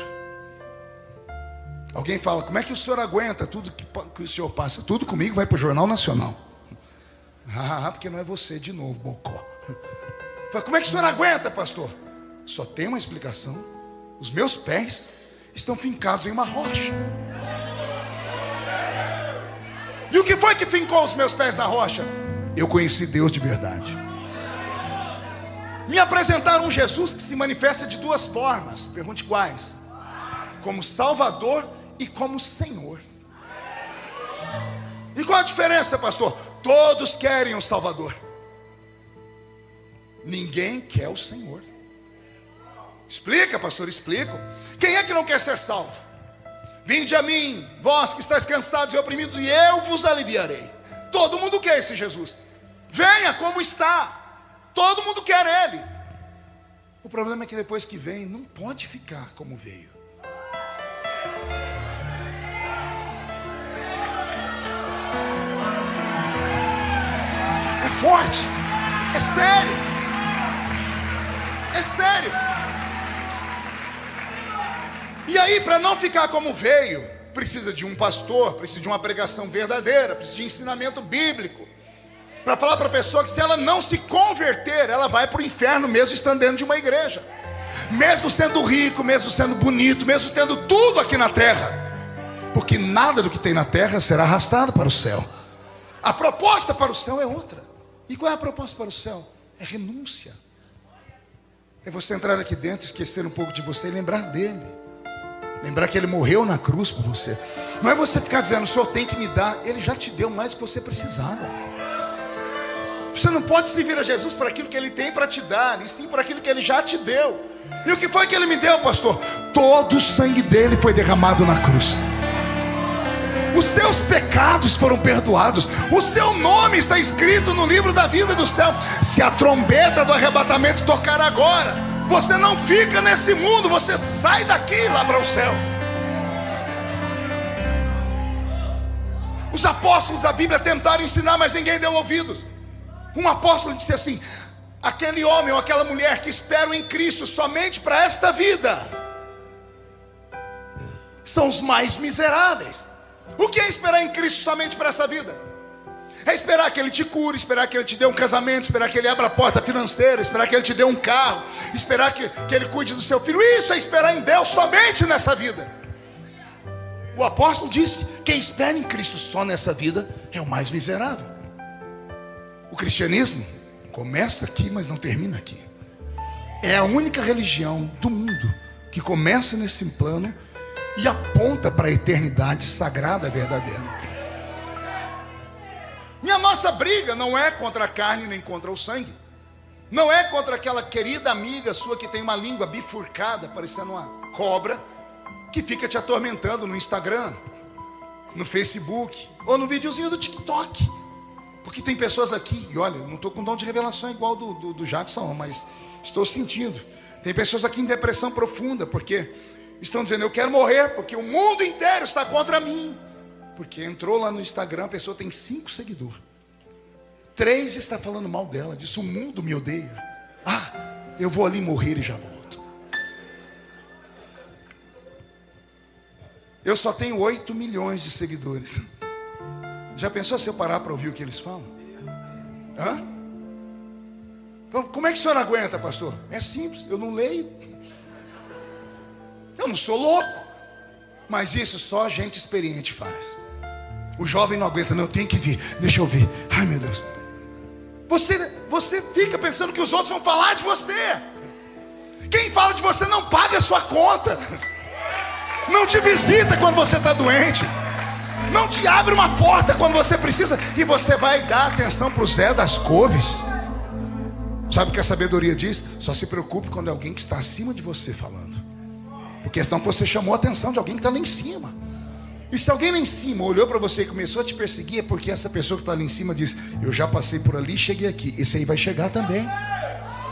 Alguém fala: como é que o senhor aguenta tudo que o senhor passa? Tudo comigo vai para o Jornal Nacional. Porque não é você de novo, bocó. Fala: como é que o senhor aguenta, pastor? Só tem uma explicação: os meus pés estão fincados em uma rocha. E o que foi que fincou os meus pés na rocha? Eu conheci Deus de verdade. Me apresentaram um Jesus que se manifesta de duas formas. Pergunte quais? Como Salvador e como Senhor. E qual a diferença, pastor? Todos querem um Salvador, ninguém quer o Senhor. Explica, pastor, explico. Quem é que não quer ser salvo? Vinde a mim, vós que estáis cansados e oprimidos, e eu vos aliviarei. Todo mundo quer esse Jesus. Venha como está. Todo mundo quer Ele. O problema é que depois que vem, não pode ficar como veio. É forte. É sério. É sério. E aí, para não ficar como veio, precisa de um pastor, precisa de uma pregação verdadeira, precisa de ensinamento bíblico, para falar para a pessoa que se ela não se converter, ela vai para o inferno mesmo estando dentro de uma igreja, mesmo sendo rico, mesmo sendo bonito, mesmo tendo tudo aqui na terra, porque nada do que tem na terra será arrastado para o céu. A proposta para o céu é outra. E qual é a proposta para o céu? É renúncia. É você entrar aqui dentro, esquecer um pouco de você e lembrar dele. Lembrar que Ele morreu na cruz por você. Não é você ficar dizendo: o Senhor tem que me dar. Ele já te deu mais do que você precisava. Você não pode servir a Jesus por aquilo que Ele tem para te dar, e sim por aquilo que Ele já te deu. E o que foi que Ele me deu, pastor? Todo o sangue dele foi derramado na cruz. Os seus pecados foram perdoados. O seu nome está escrito no livro da vida do céu. Se a trombeta do arrebatamento tocar agora, você não fica nesse mundo, você sai daqui lá para o céu. Os apóstolos da Bíblia tentaram ensinar, mas ninguém deu ouvidos. Um apóstolo disse assim: aquele homem ou aquela mulher que esperam em Cristo somente para esta vida são os mais miseráveis. O que é esperar em Cristo somente para essa vida? É esperar que Ele te cure, esperar que Ele te dê um casamento, esperar que Ele abra a porta financeira, esperar que Ele te dê um carro, esperar que Ele cuide do seu filho. Isso é esperar em Deus somente nessa vida. O apóstolo disse: quem espera em Cristo só nessa vida é o mais miserável. O cristianismo começa aqui, mas não termina aqui. É a única religião do mundo que começa nesse plano e aponta para a eternidade sagrada verdadeira. E a nossa briga não é contra a carne nem contra o sangue. Não é contra aquela querida amiga sua que tem uma língua bifurcada, parecendo uma cobra, que fica te atormentando no Instagram, no Facebook, ou no videozinho do TikTok. Porque tem pessoas aqui, e olha, não estou com dom de revelação igual do Jackson, mas estou sentindo. Tem pessoas aqui em depressão profunda, porque estão dizendo: eu quero morrer, porque o mundo inteiro está contra mim. Porque entrou lá no Instagram, a pessoa tem 5 seguidores. 3 está falando mal dela, disse: o mundo me odeia. Eu vou ali morrer e já volto. Eu só tenho 8 milhões de seguidores. Já pensou se eu parar para ouvir o que eles falam? Então, como é que o senhor aguenta, pastor? É simples, eu não leio. Eu não sou louco. Mas isso só gente experiente faz. O jovem não aguenta, não, eu tenho que vir, deixa eu ver. Ai, meu Deus. Você fica pensando que os outros vão falar de você. Quem fala de você não paga a sua conta, não te visita quando você está doente, não te abre uma porta quando você precisa, e você vai dar atenção para o Zé das couves. Sabe o que a sabedoria diz? Só se preocupe quando é alguém que está acima de você falando, porque senão você chamou a atenção de alguém que está lá em cima. E se alguém lá em cima olhou para você e começou a te perseguir, é porque essa pessoa que está lá em cima diz: eu já passei por ali e cheguei aqui, esse aí vai chegar também,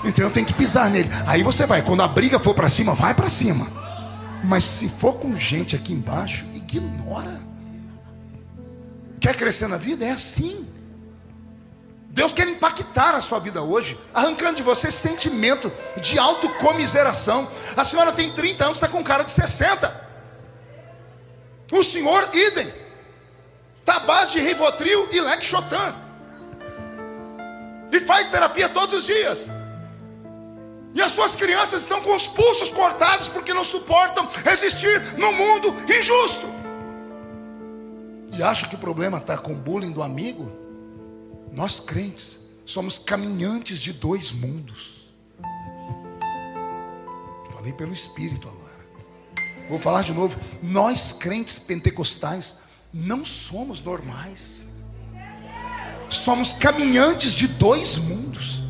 então eu tenho que pisar nele. Aí você vai, quando a briga for para cima, vai para cima. Mas se for com gente aqui embaixo, ignora. Quer crescer na vida? É assim. Deus quer impactar a sua vida hoje, arrancando de você sentimento de autocomiseração. A senhora tem 30 anos, está com cara de 60. O senhor, idem. Está à base de Rivotril e Lexotan, e faz terapia todos os dias. E as suas crianças estão com os pulsos cortados porque não suportam existir num mundo injusto. E acha que o problema está com o bullying do amigo? Nós crentes somos caminhantes de 2 mundos. Falei pelo Espírito agora. Vou falar de novo. Nós crentes pentecostais não somos normais. Somos caminhantes de 2 mundos.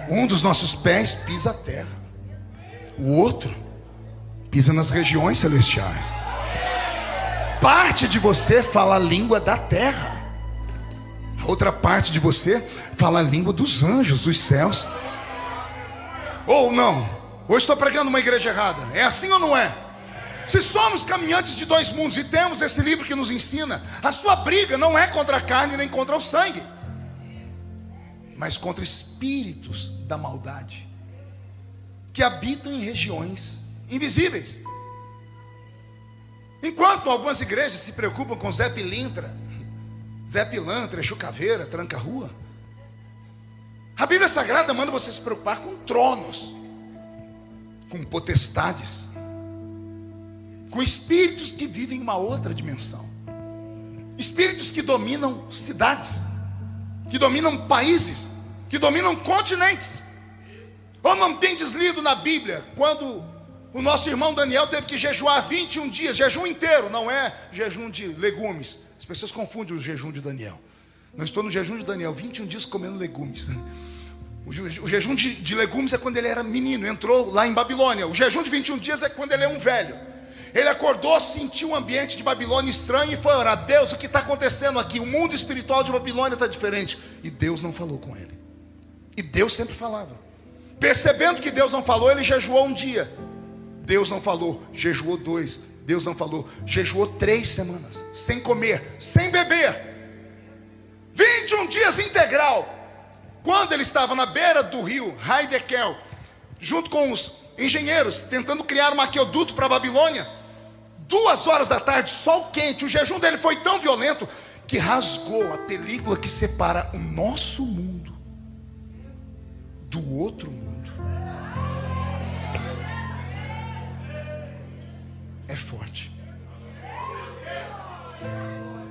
Um dos nossos pés pisa a terra, o outro pisa nas regiões celestiais. Parte de você fala a língua da terra, a outra parte de você fala a língua dos anjos, dos céus. Ou não? Hoje estou pregando uma igreja errada. É assim ou não é? Se somos caminhantes de 2 mundos e temos esse livro que nos ensina, a sua briga não é contra a carne nem contra o sangue, mas contra espíritos da maldade que habitam em regiões invisíveis. Enquanto algumas igrejas se preocupam com Zé Pilintra, Zé Pilantra, Exu Caveira, Tranca-Rua, a Bíblia Sagrada manda você se preocupar com tronos, com potestades, com espíritos que vivem em uma outra dimensão, espíritos que dominam cidades, que dominam países, que dominam continentes. Ou não tendes lido na Bíblia quando o nosso irmão Daniel teve que jejuar 21 dias, jejum inteiro, não é jejum de legumes. As pessoas confundem o jejum de Daniel. Não estou no jejum de Daniel, 21 dias comendo legumes. O jejum de legumes é quando ele era menino, entrou lá em Babilônia. O jejum de 21 dias é quando ele é um velho. Ele acordou, sentiu um ambiente de Babilônia estranho e foi orar: Deus, o que está acontecendo aqui? O mundo espiritual de Babilônia está diferente. E Deus não falou com ele. E Deus sempre falava. Percebendo que Deus não falou, ele jejuou um dia. Deus não falou, jejuou 2. Deus não falou, jejuou 3 semanas, sem comer, sem beber, 21 dias integral. Quando ele estava na beira do rio Haidekel, junto com os engenheiros, tentando criar um aqueduto para a Babilônia, 2 horas da tarde, sol quente, o jejum dele foi tão violento que rasgou a película que separa o nosso mundo do outro mundo. É forte.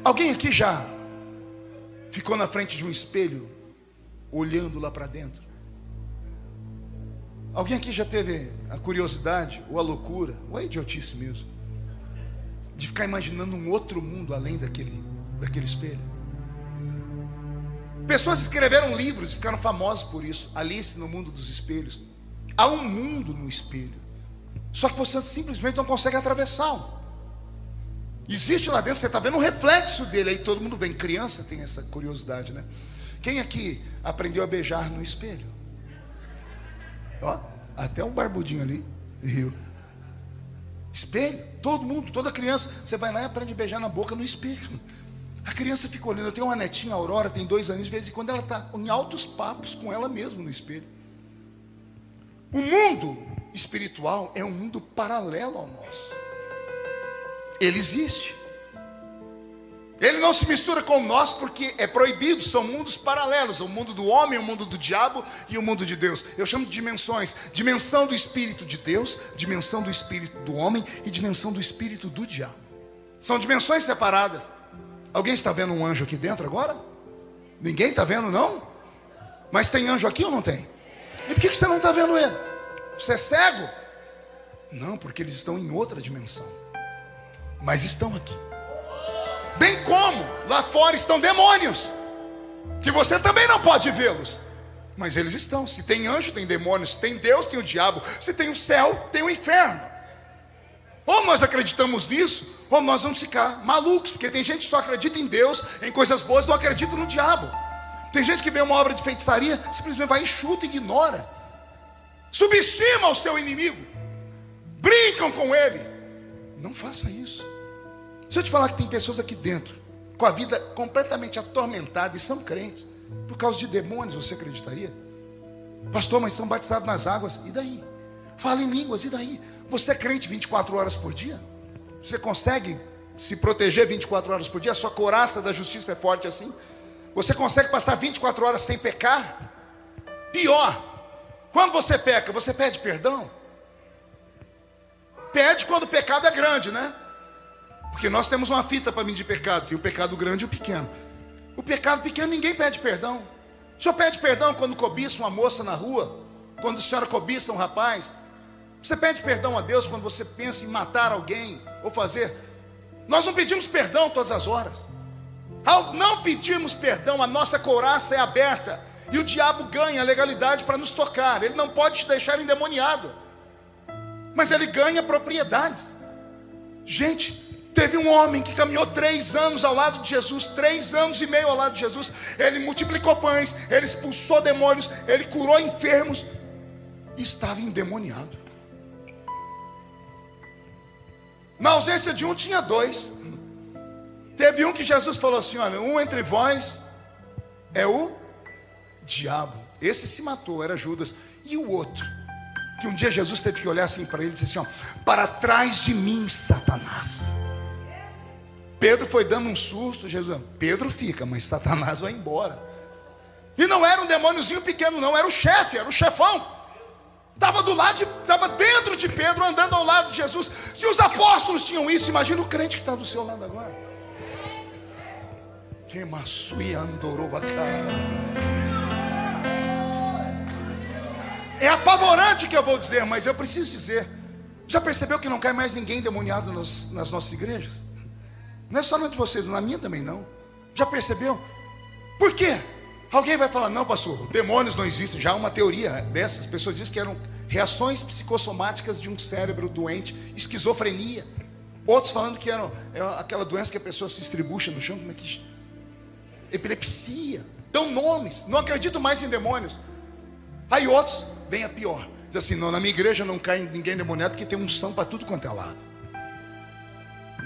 Alguém aqui já ficou na frente de um espelho, olhando lá para dentro? Alguém aqui já teve a curiosidade, ou a loucura, ou a idiotice mesmo, de ficar imaginando um outro mundo além daquele espelho? Pessoas escreveram livros e ficaram famosas por isso. Alice no Mundo dos Espelhos. Há um mundo no espelho, só que você simplesmente não consegue atravessá-lo. Existe lá dentro, você está vendo um reflexo dele. Aí todo mundo vem, criança tem essa curiosidade, né? Quem aqui aprendeu a beijar no espelho? Ó, até um barbudinho ali riu. Espelho, todo mundo, toda criança, você vai lá e aprende a beijar na boca no espelho. A criança fica olhando. Eu tenho uma netinha, Aurora, tem 2 anos, de vez em quando ela está em altos papos com ela mesma no espelho. O mundo espiritual é um mundo paralelo ao nosso. Ele existe. Ele não se mistura com o nosso porque é proibido. São mundos paralelos, o mundo do homem, o mundo do diabo e o mundo de Deus. Eu chamo de dimensões: dimensão do espírito de Deus, dimensão do espírito do homem e dimensão do espírito do diabo. São dimensões separadas. Alguém está vendo um anjo aqui dentro agora? Ninguém está vendo, não? Mas tem anjo aqui ou não tem? E por que você não está vendo ele? Você é cego? Não, porque eles estão em outra dimensão. Mas estão aqui. Bem como lá fora estão demônios, que você também não pode vê-los, mas eles estão. Se tem anjo, tem demônios. Se tem Deus, tem o diabo. Se tem o céu, tem o inferno. Ou nós acreditamos nisso, ou nós vamos ficar malucos, porque tem gente que só acredita em Deus, em coisas boas, não acredita no diabo. Tem gente que vê uma obra de feitiçaria, simplesmente vai e chuta e ignora. Subestima o seu inimigo, brincam com ele. Não faça isso. Se eu te falar que tem pessoas aqui dentro com a vida completamente atormentada e são crentes por causa de demônios, você acreditaria? Pastor, mas são batizados nas águas, e daí? Fala em línguas, e daí? Você é crente 24 horas por dia? Você consegue se proteger 24 horas por dia? A sua couraça da justiça é forte assim? Você consegue passar 24 horas sem pecar? Pior, quando você peca, você pede perdão? Pede quando o pecado é grande, né? Porque nós temos uma fita para medir pecado. Tem o pecado grande e o pequeno. O pecado pequeno ninguém pede perdão. O senhor pede perdão quando cobiça uma moça na rua? Quando a senhora cobiça um rapaz? Você pede perdão a Deus quando você pensa em matar alguém ou fazer? Nós não pedimos perdão todas as horas. Ao não pedirmos perdão, a nossa couraça é aberta e o diabo ganha a legalidade para nos tocar. Ele não pode te deixar endemoniado, mas ele ganha propriedades. Gente, teve um homem que caminhou 3 anos ao lado de Jesus, 3 anos e meio ao lado de Jesus. Ele multiplicou pães, ele expulsou demônios, ele curou enfermos e estava endemoniado. Na ausência de um, tinha 2. Teve um que Jesus falou assim: olha, um entre vós é o diabo. Esse se matou, era Judas. E o outro, que um dia Jesus teve que olhar assim para ele e disse assim: ó, para trás de mim, Satanás. Pedro foi dando um susto. Jesus, Pedro fica, mas Satanás vai embora. E não era um demôniozinho pequeno não, era o chefe, era o chefão. Estava dentro de Pedro, andando ao lado de Jesus. Se os apóstolos tinham isso, imagina o crente que está do seu lado agora. É apavorante o que eu vou dizer, mas eu preciso dizer. Já percebeu que não cai mais ninguém endemoniado nas nossas igrejas? Não é só na de vocês, na minha também não. Já percebeu? Por quê? Alguém vai falar: não, pastor, demônios não existem. Já há uma teoria dessas. As pessoas dizem que eram reações psicossomáticas de um cérebro doente, esquizofrenia. Outros falando que era aquela doença que a pessoa se estribucha no chão. Como é que... epilepsia. Dão nomes. Não acredito mais em demônios. Aí outros, vem a pior, diz assim: não, na minha igreja não cai ninguém demoniado porque tem unção para tudo quanto é lado.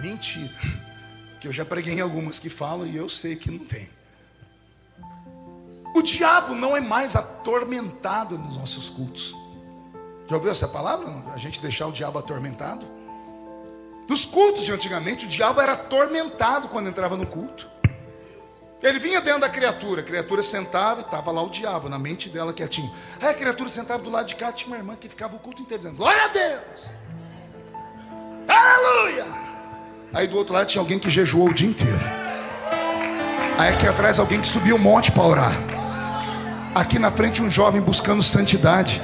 Mentira. Que eu já preguei em algumas que falam e eu sei que não tem. O diabo não é mais atormentado nos nossos cultos. Já ouviu essa palavra? A gente deixar o diabo atormentado? Nos cultos de antigamente, o diabo era atormentado quando entrava no culto. Ele vinha dentro da criatura, a criatura sentava e estava lá o diabo, na mente dela quietinho. Aí a criatura sentava do lado de cá, tinha uma irmã que ficava o culto inteiro dizendo: glória a Deus, aleluia. Aí do outro lado tinha alguém que jejuou o dia inteiro. Aí aqui atrás alguém que subiu um monte para orar. Aqui na frente um jovem buscando santidade.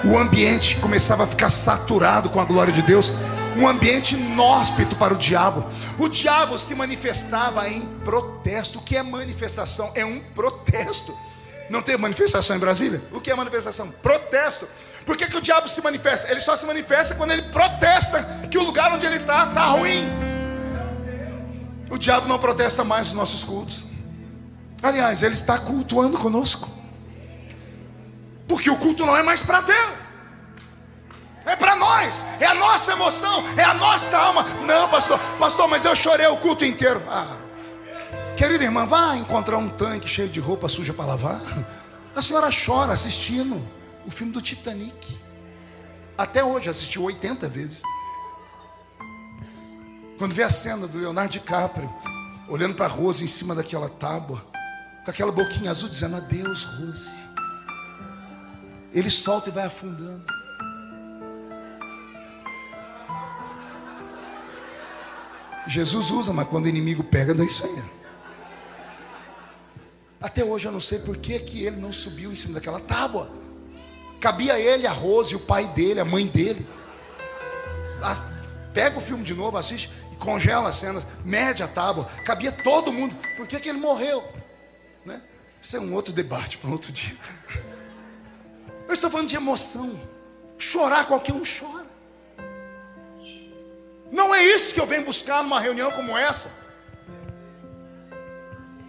O ambiente começava a ficar saturado com a glória de Deus. Um ambiente inóspito para o diabo. O diabo se manifestava em protesto. O que é manifestação? É um protesto. Não tem manifestação em Brasília? O que é manifestação? Protesto. Por que o diabo se manifesta? Ele só se manifesta quando ele protesta que o lugar onde ele está ruim. O diabo não protesta mais os nossos cultos. Aliás, ele está cultuando conosco. Porque o culto não é mais para Deus. É para nós, é a nossa emoção, é a nossa alma. Não, pastor, mas eu chorei o culto inteiro. Querida irmã, vá encontrar um tanque cheio de roupa suja para lavar. A senhora chora assistindo o filme do Titanic. Até hoje assistiu 80 vezes. Quando vê a cena do Leonardo DiCaprio olhando para Rose em cima daquela tábua, com aquela boquinha azul dizendo adeus, Rose. Ele solta e vai afundando. Jesus usa, mas quando o inimigo pega, dá isso aí. Até hoje eu não sei por que ele não subiu em cima daquela tábua. Cabia a ele, a Rose, o pai dele, a mãe dele. Pega o filme de novo, assiste e congela as cenas, mede a tábua. Cabia todo mundo. Por que ele morreu? Né? Isso é um outro debate para um outro dia. Eu estou falando de emoção. Chorar, qualquer um chora. Não é isso que eu venho buscar numa reunião como essa.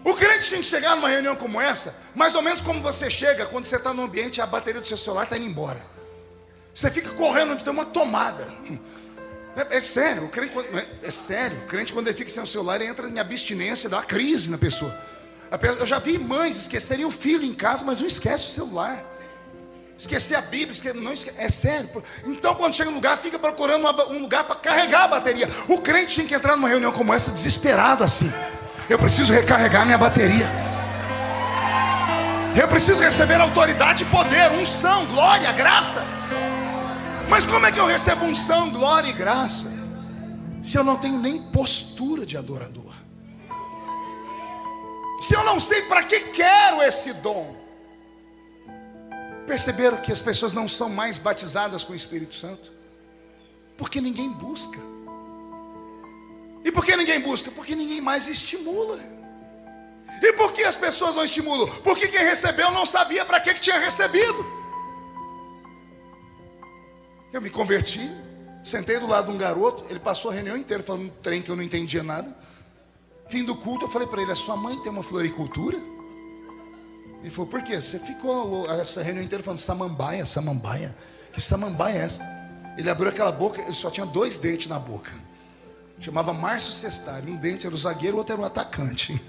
O crente tem que chegar numa reunião como essa, mais ou menos como você chega quando você está no ambiente e a bateria do seu celular está indo embora. Você fica correndo onde tem uma tomada. É sério, o crente, quando ele fica sem o celular, ele entra em abstinência, dá uma crise na pessoa. Eu já vi mães esquecerem o filho em casa, mas não esquece o celular. Esquecer a Bíblia, é sério. Então quando chega no lugar, fica procurando um lugar para carregar a bateria. O crente tem que entrar numa reunião como essa desesperado assim. Eu preciso recarregar minha bateria. Eu preciso receber autoridade e poder, unção, glória, graça. Mas como é que eu recebo unção, glória e graça se eu não tenho nem postura de adorador? Se eu não sei para que quero esse dom? Perceberam que as pessoas não são mais batizadas com o Espírito Santo? Porque ninguém busca. E por que ninguém busca? Porque ninguém mais estimula. E por que as pessoas não estimulam? Porque quem recebeu não sabia para que tinha recebido. Eu me converti, sentei do lado de um garoto, ele passou a reunião inteira falando um trem que eu não entendia nada. Fim do culto, eu falei para ele: a sua mãe tem uma floricultura? Ele falou: por quê? Você ficou essa reunião inteira falando samambaia, samambaia. Que samambaia é essa? Ele abriu aquela boca, ele só tinha 2 dentes na boca. Chamava Márcio Sestari. Um dente era o zagueiro, o outro era o atacante.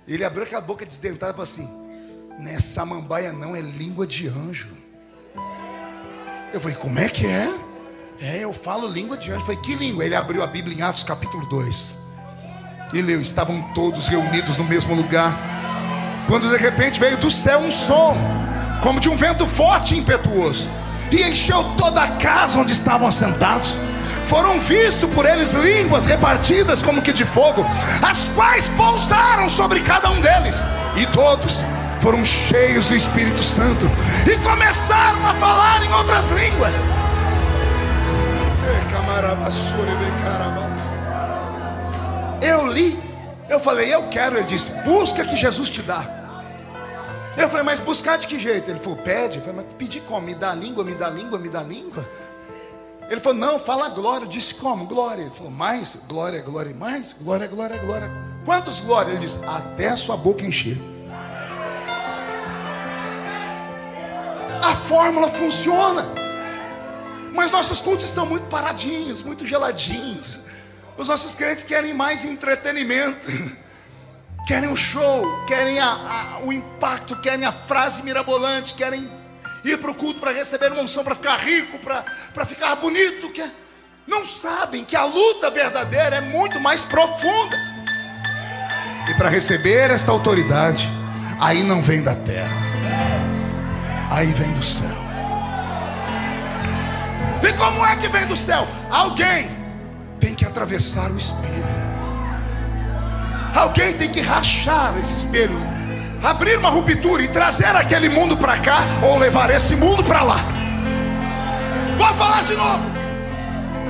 Ele abriu aquela boca desdentada e falou assim: não é samambaia não, é língua de anjo. Eu falei: como é que é? Eu falo língua de anjo. Eu falei: que língua? Ele abriu a Bíblia em Atos capítulo 2 e leu: estavam todos reunidos no mesmo lugar, quando de repente veio do céu um som, como de um vento forte e impetuoso, e encheu toda a casa onde estavam assentados. Foram vistos por eles línguas repartidas como que de fogo, as quais pousaram sobre cada um deles, e todos foram cheios do Espírito Santo e começaram a falar em outras línguas. Eu li, eu falei: eu quero. Ele disse: busca que Jesus te dá. Eu falei: mas buscar de que jeito? Ele falou: pede. Eu falei: mas pedir como? Me dá a língua, me dá a língua, me dá a língua. Ele falou: não, fala glória. Eu disse: como? Glória. Ele falou: mais glória, glória, mais glória, glória, glória. Quantos glória? Ele disse: até a sua boca encher. A fórmula funciona. Mas nossos cultos estão muito paradinhos, muito geladinhos. Os nossos crentes querem mais entretenimento, querem o show, querem o impacto, querem a frase mirabolante, querem ir para o culto para receber uma unção, para ficar rico, para ficar bonito. Não sabem que a luta verdadeira é muito mais profunda. E para receber esta autoridade, aí não vem da terra, aí vem do céu. E como é que vem do céu? Alguém tem que atravessar o espelho. Alguém tem que rachar esse espelho, abrir uma ruptura e trazer aquele mundo para cá, ou levar esse mundo para lá. Vou falar de novo.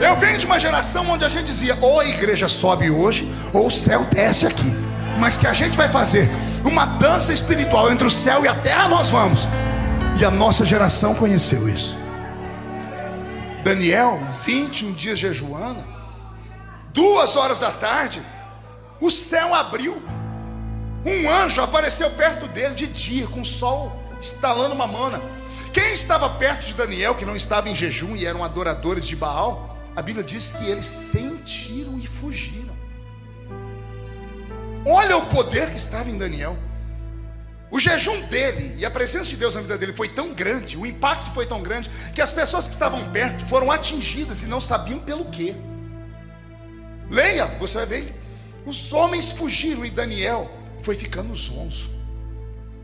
Eu venho de uma geração onde a gente dizia: ou a igreja sobe hoje, ou o céu desce aqui. Mas que a gente vai fazer uma dança espiritual entre o céu e a terra, nós vamos. E a nossa geração conheceu isso. Daniel, 21 dias jejuando, 2 horas da tarde, o céu abriu. Um anjo apareceu perto dele de dia, com o sol estalando uma mana. Quem estava perto de Daniel, que não estava em jejum e eram adoradores de Baal, a Bíblia diz que eles sentiram e fugiram. Olha o poder que estava em Daniel. O jejum dele e a presença de Deus na vida dele foi tão grande, o impacto foi tão grande, que as pessoas que estavam perto foram atingidas e não sabiam pelo quê. Leia, você vai ver. Os homens fugiram e Daniel foi ficando zonzo.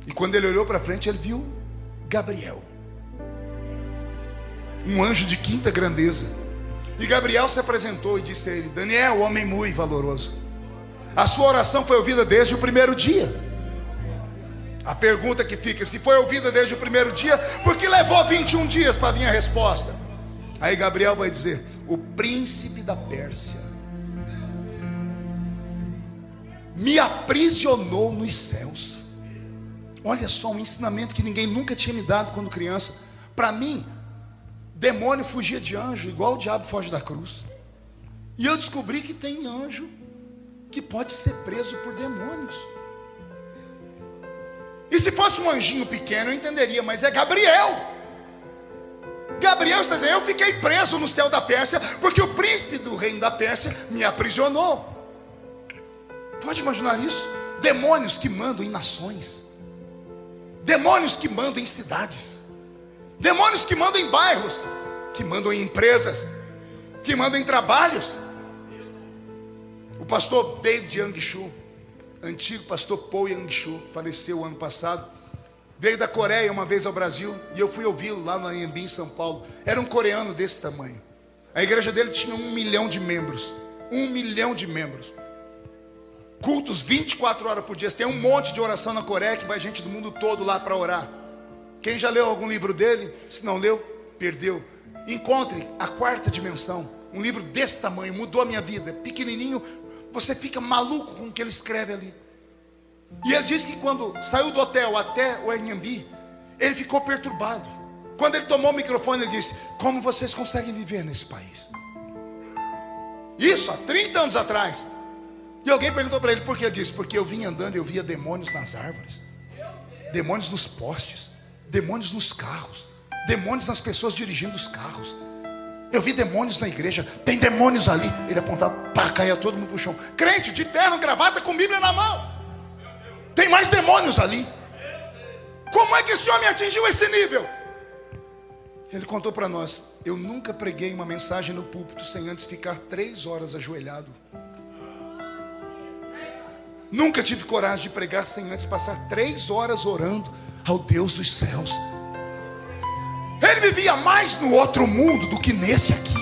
E quando ele olhou para frente, ele viu Gabriel, um anjo de quinta grandeza. E Gabriel se apresentou e disse a ele: Daniel, homem muito valoroso, a sua oração foi ouvida desde o primeiro dia. A pergunta que fica: se foi ouvida desde o primeiro dia, por que levou 21 dias para vir a resposta? Aí Gabriel vai dizer: o príncipe da Pérsia me aprisionou nos céus. Olha só, um ensinamento que ninguém nunca tinha me dado quando criança. Para mim, demônio fugia de anjo igual o diabo foge da cruz. E eu descobri que tem anjo que pode ser preso por demônios. E se fosse um anjinho pequeno eu entenderia, mas é Gabriel. Gabriel está dizendo: eu fiquei preso no céu da Pérsia, porque o príncipe do reino da Pérsia me aprisionou. Pode imaginar isso? Demônios que mandam em nações, demônios que mandam em cidades, demônios que mandam em bairros, que mandam em empresas, que mandam em trabalhos. O pastor David Yang-Shu, antigo pastor Paul Yang-Shu, faleceu ano passado, veio da Coreia uma vez ao Brasil, e eu fui ouvi-lo lá no Anhembi, em São Paulo. Era um coreano desse tamanho. A igreja dele tinha 1 milhão de membros. 1 milhão de membros. Cultos 24 horas por dia. Tem um monte de oração na Coreia, que vai gente do mundo todo lá para orar. Quem já leu algum livro dele? Se não leu, perdeu. Encontre A Quarta Dimensão, um livro desse tamanho, mudou a minha vida. Pequenininho, você fica maluco com o que ele escreve ali. E ele disse que quando saiu do hotel até o Anhembi, ele ficou perturbado. Quando ele tomou o microfone, ele disse: como vocês conseguem viver nesse país? Isso há 30 anos atrás. E alguém perguntou para ele por que. Ele disse: porque eu vinha andando e eu via demônios nas árvores, demônios nos postes, demônios nos carros, demônios nas pessoas dirigindo os carros. Eu vi demônios na igreja, tem demônios ali. Ele apontava, pá, caía todo mundo pro chão. Crente de terno, gravata, com Bíblia na mão. Tem mais demônios ali. Como é que esse homem atingiu esse nível? Ele contou para nós: eu nunca preguei uma mensagem no púlpito sem antes ficar 3 horas ajoelhado. Nunca tive coragem de pregar sem antes passar 3 horas orando ao Deus dos céus. Ele vivia mais no outro mundo do que nesse aqui.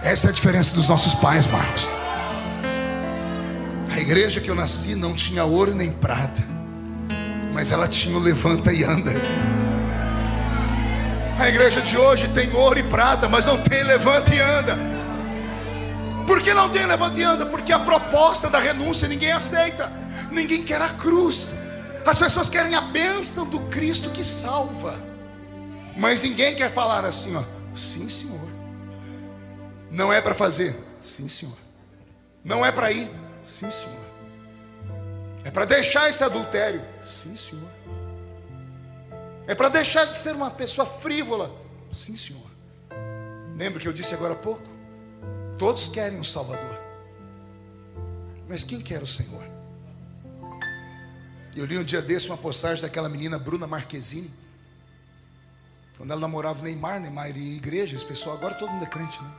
Essa é a diferença dos nossos pais, Marcos. A igreja que eu nasci não tinha ouro nem prata, mas ela tinha o levanta e anda. A igreja de hoje tem ouro e prata, mas não tem levanta e anda. Por que não tem levanta e anda? Porque a proposta da renúncia ninguém aceita. Ninguém quer a cruz. As pessoas querem a bênção do Cristo que salva, mas ninguém quer falar assim, ó: sim, Senhor. Não é para fazer? Sim, Senhor. Não é para ir? Sim, Senhor. É para deixar esse adultério? Sim, Senhor. É para deixar de ser uma pessoa frívola? Sim, Senhor. Lembra que eu disse agora há pouco? Todos querem um Salvador, mas quem quer o Senhor? Eu li um dia desse uma postagem daquela menina Bruna Marquezine, quando ela namorava o Neymar e igreja. Esse pessoal agora todo mundo é crente, né?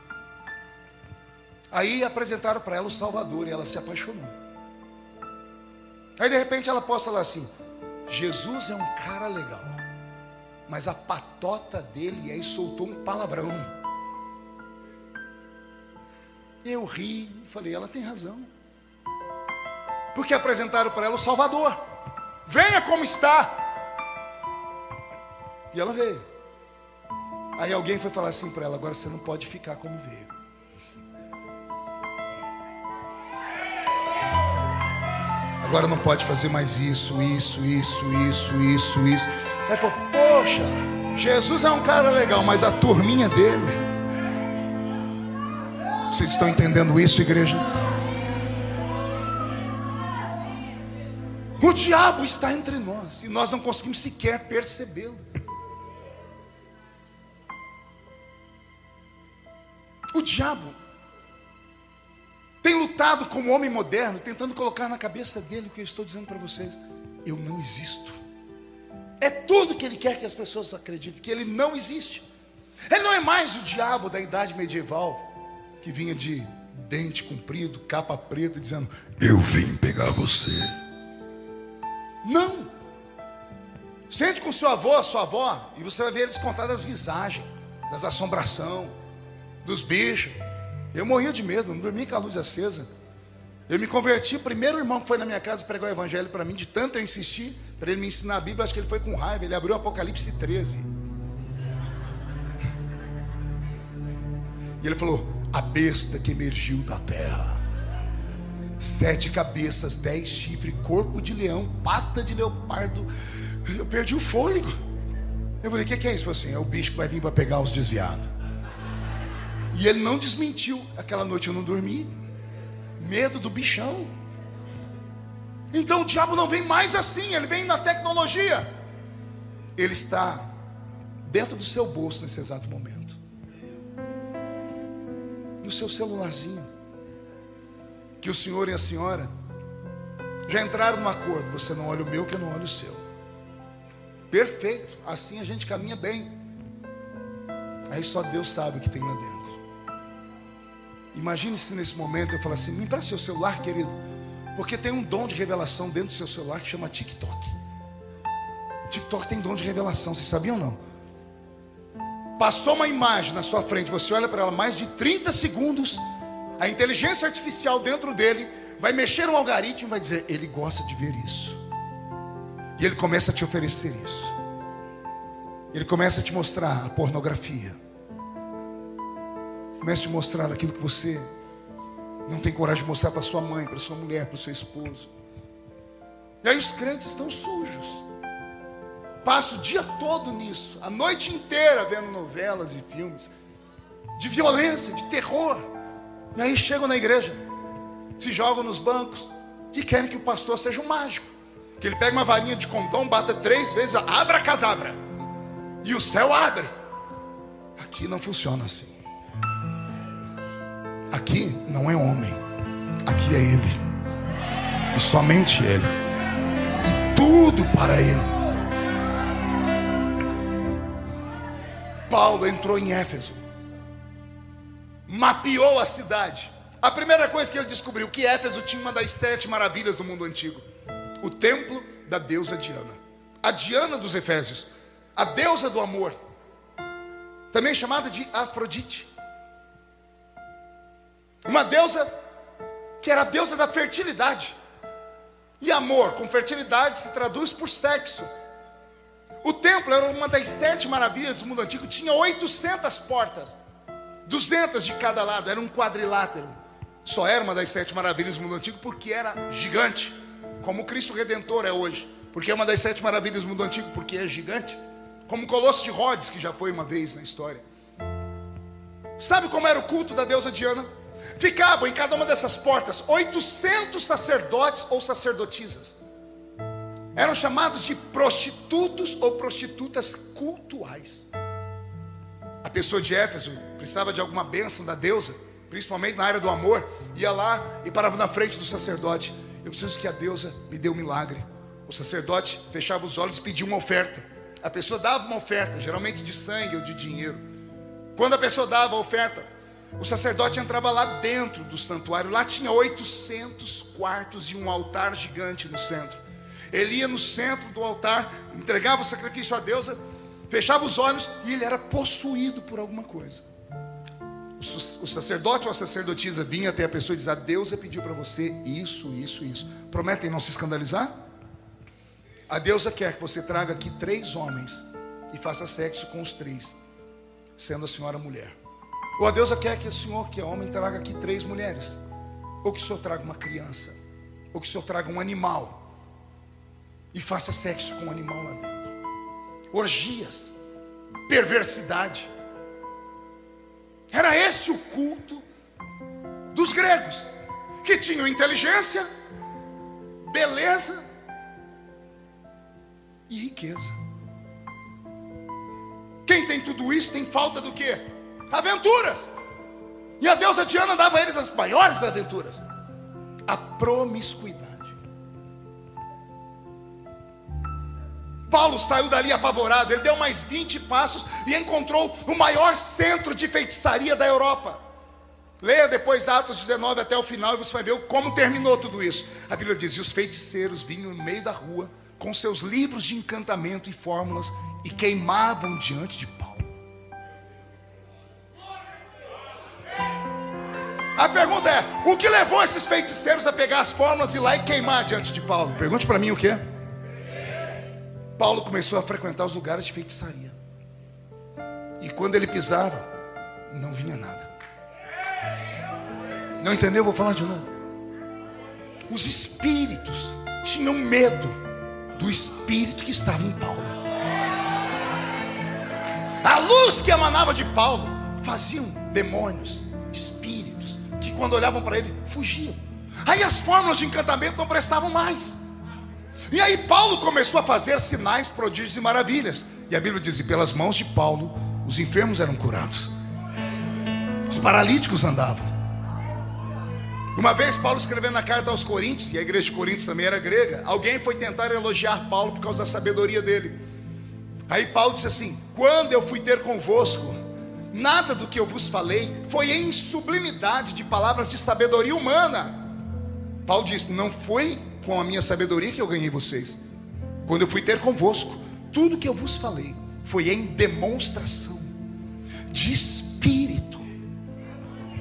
Aí apresentaram para ela o Salvador e ela se apaixonou. Aí de repente ela posta lá assim: Jesus é um cara legal, mas a patota dele, e aí soltou um palavrão. Eu ri e falei: ela tem razão. porque apresentaram para ela o Salvador. Venha como está. E ela veio. Aí alguém foi falar assim para ela: agora você não pode ficar como veio. Agora não pode fazer mais isso. Ela falou: poxa, Jesus é um cara legal, mas a turminha dele. Vocês estão entendendo isso, igreja? O diabo está entre nós e nós não conseguimos sequer percebê-lo. O diabo tem lutado com o homem moderno, tentando colocar na cabeça dele o que eu estou dizendo para vocês: eu não existo. É tudo que ele quer que as pessoas acreditem, que ele não existe. Ele não é mais o diabo da idade medieval, que vinha de dente comprido, capa preta, dizendo: eu vim pegar você. Não. Sente com seu avô, sua avó, e você vai ver eles contar das visagens, das assombrações, dos bichos. Eu morria de medo, não dormia com a luz acesa. Eu me converti, o primeiro irmão que foi na minha casa pregar o evangelho para mim, de tanto eu insistir para ele me ensinar a Bíblia, acho que ele foi com raiva. Ele abriu o Apocalipse 13 e ele falou: a besta que emergiu da terra, 7 cabeças, 10 chifres, corpo de leão, pata de leopardo. Eu perdi o fôlego. Eu falei: o que é isso? Ele falou assim: é o bicho que vai vir para pegar os desviados. E ele não desmentiu. Aquela noite eu não dormi, medo do bichão. Então o diabo não vem mais assim, ele vem na tecnologia. Ele está dentro do seu bolso nesse exato momento, no seu celularzinho, que o senhor e a senhora já entraram num acordo: você não olha o meu, que eu não olho o seu. Perfeito, assim a gente caminha bem. Aí só Deus sabe o que tem lá dentro. Imagine se nesse momento eu falar assim: me empresta seu celular, querido, porque tem um dom de revelação dentro do seu celular que chama TikTok. TikTok tem dom de revelação, vocês sabiam ou não? Passou uma imagem na sua frente, você olha para ela mais de 30 segundos, a inteligência artificial dentro dele vai mexer um algoritmo e vai dizer: ele gosta de ver isso. E ele começa a te oferecer isso. Ele começa a te mostrar a pornografia. Começa a te mostrar aquilo que você não tem coragem de mostrar para sua mãe, para sua mulher, para o seu esposo. E aí os crentes estão sujos. Passa o dia todo nisso, a noite inteira vendo novelas e filmes de violência, de terror. E aí chegam na igreja, se jogam nos bancos e querem que o pastor seja um mágico, que ele pegue uma varinha de condom, bata 3 vezes, abracadabra, e o céu abre. Aqui não funciona assim. Aqui não é homem, aqui é Ele, e somente Ele, e tudo para Ele. Paulo entrou em Éfeso, mapeou a cidade. A primeira coisa que ele descobriu, que Éfeso tinha uma das 7 maravilhas do mundo antigo: o templo da deusa Diana, a Diana dos Efésios, a deusa do amor, também chamada de Afrodite. Uma deusa que era a deusa da fertilidade. E amor com fertilidade se traduz por sexo. O templo era uma das 7 maravilhas do mundo antigo. Tinha 800 portas, 200 de cada lado. Era um quadrilátero. Só era uma das 7 maravilhas do mundo antigo porque era gigante, como o Cristo Redentor é hoje. Porque é uma das 7 maravilhas do mundo antigo porque é gigante. Como o Colosso de Rhodes, que já foi uma vez na história. Sabe como era o culto da deusa Diana? Ficavam em cada uma dessas portas 800 sacerdotes ou sacerdotisas. Eram chamados de prostitutos ou prostitutas cultuais. A pessoa de Éfeso precisava de alguma bênção da deusa, principalmente na área do amor, ia lá e parava na frente do sacerdote: eu preciso que a deusa me dê um milagre. O sacerdote fechava os olhos e pedia uma oferta. A pessoa dava uma oferta, geralmente de sangue ou de dinheiro. Quando a pessoa dava a oferta, o sacerdote entrava lá dentro do santuário. Lá tinha 800 quartos e um altar gigante no centro. Ele ia no centro do altar, entregava o sacrifício à deusa, fechava os olhos e ele era possuído por alguma coisa. O O sacerdote ou a sacerdotisa vinha até a pessoa e dizia: a deusa pediu para você isso, isso, isso. Prometem não se escandalizar? A deusa quer que você traga aqui 3 homens e faça sexo com os 3, sendo a senhora mulher. Ou a deusa quer que o senhor, que é homem, traga aqui 3 mulheres. Ou que o senhor traga uma criança. Ou que o senhor traga um animal e faça sexo com um animal lá dentro. Orgias, perversidade. Era esse o culto dos gregos, que tinham inteligência, beleza e riqueza. Quem tem tudo isso tem falta do quê? Aventuras. E a deusa Diana dava a eles as maiores aventuras: a promiscuidade. Paulo saiu dali apavorado. Ele deu mais 20 passos e encontrou o maior centro de feitiçaria da Europa. Leia depois Atos 19 até o final e você vai ver como terminou tudo isso. A Bíblia diz: e os feiticeiros vinham no meio da rua com seus livros de encantamento e fórmulas e queimavam diante de Paulo. A pergunta é: o que levou esses feiticeiros a pegar as fórmulas e ir lá e queimar diante de Paulo? Pergunte para mim o que é. Paulo começou a frequentar os lugares de feitiçaria, e quando ele pisava, não vinha nada. Não entendeu? Vou falar de novo. Os espíritos tinham medo do espírito que estava em Paulo. A luz que emanava de Paulo faziam demônios, espíritos, que quando olhavam para ele, fugiam. Aí as fórmulas de encantamento não prestavam mais. E aí Paulo começou a fazer sinais, prodígios e maravilhas. E a Bíblia diz: e pelas mãos de Paulo os enfermos eram curados, os paralíticos andavam. Uma vez Paulo, escrevendo na carta aos Coríntios, e a igreja de Corinto também era grega, alguém foi tentar elogiar Paulo por causa da sabedoria dele. Aí Paulo disse assim: quando eu fui ter convosco, nada do que eu vos falei foi em sublimidade de palavras de sabedoria humana. Paulo disse: não foi com a minha sabedoria que eu ganhei vocês. Quando eu fui ter convosco, tudo que eu vos falei foi em demonstração de Espírito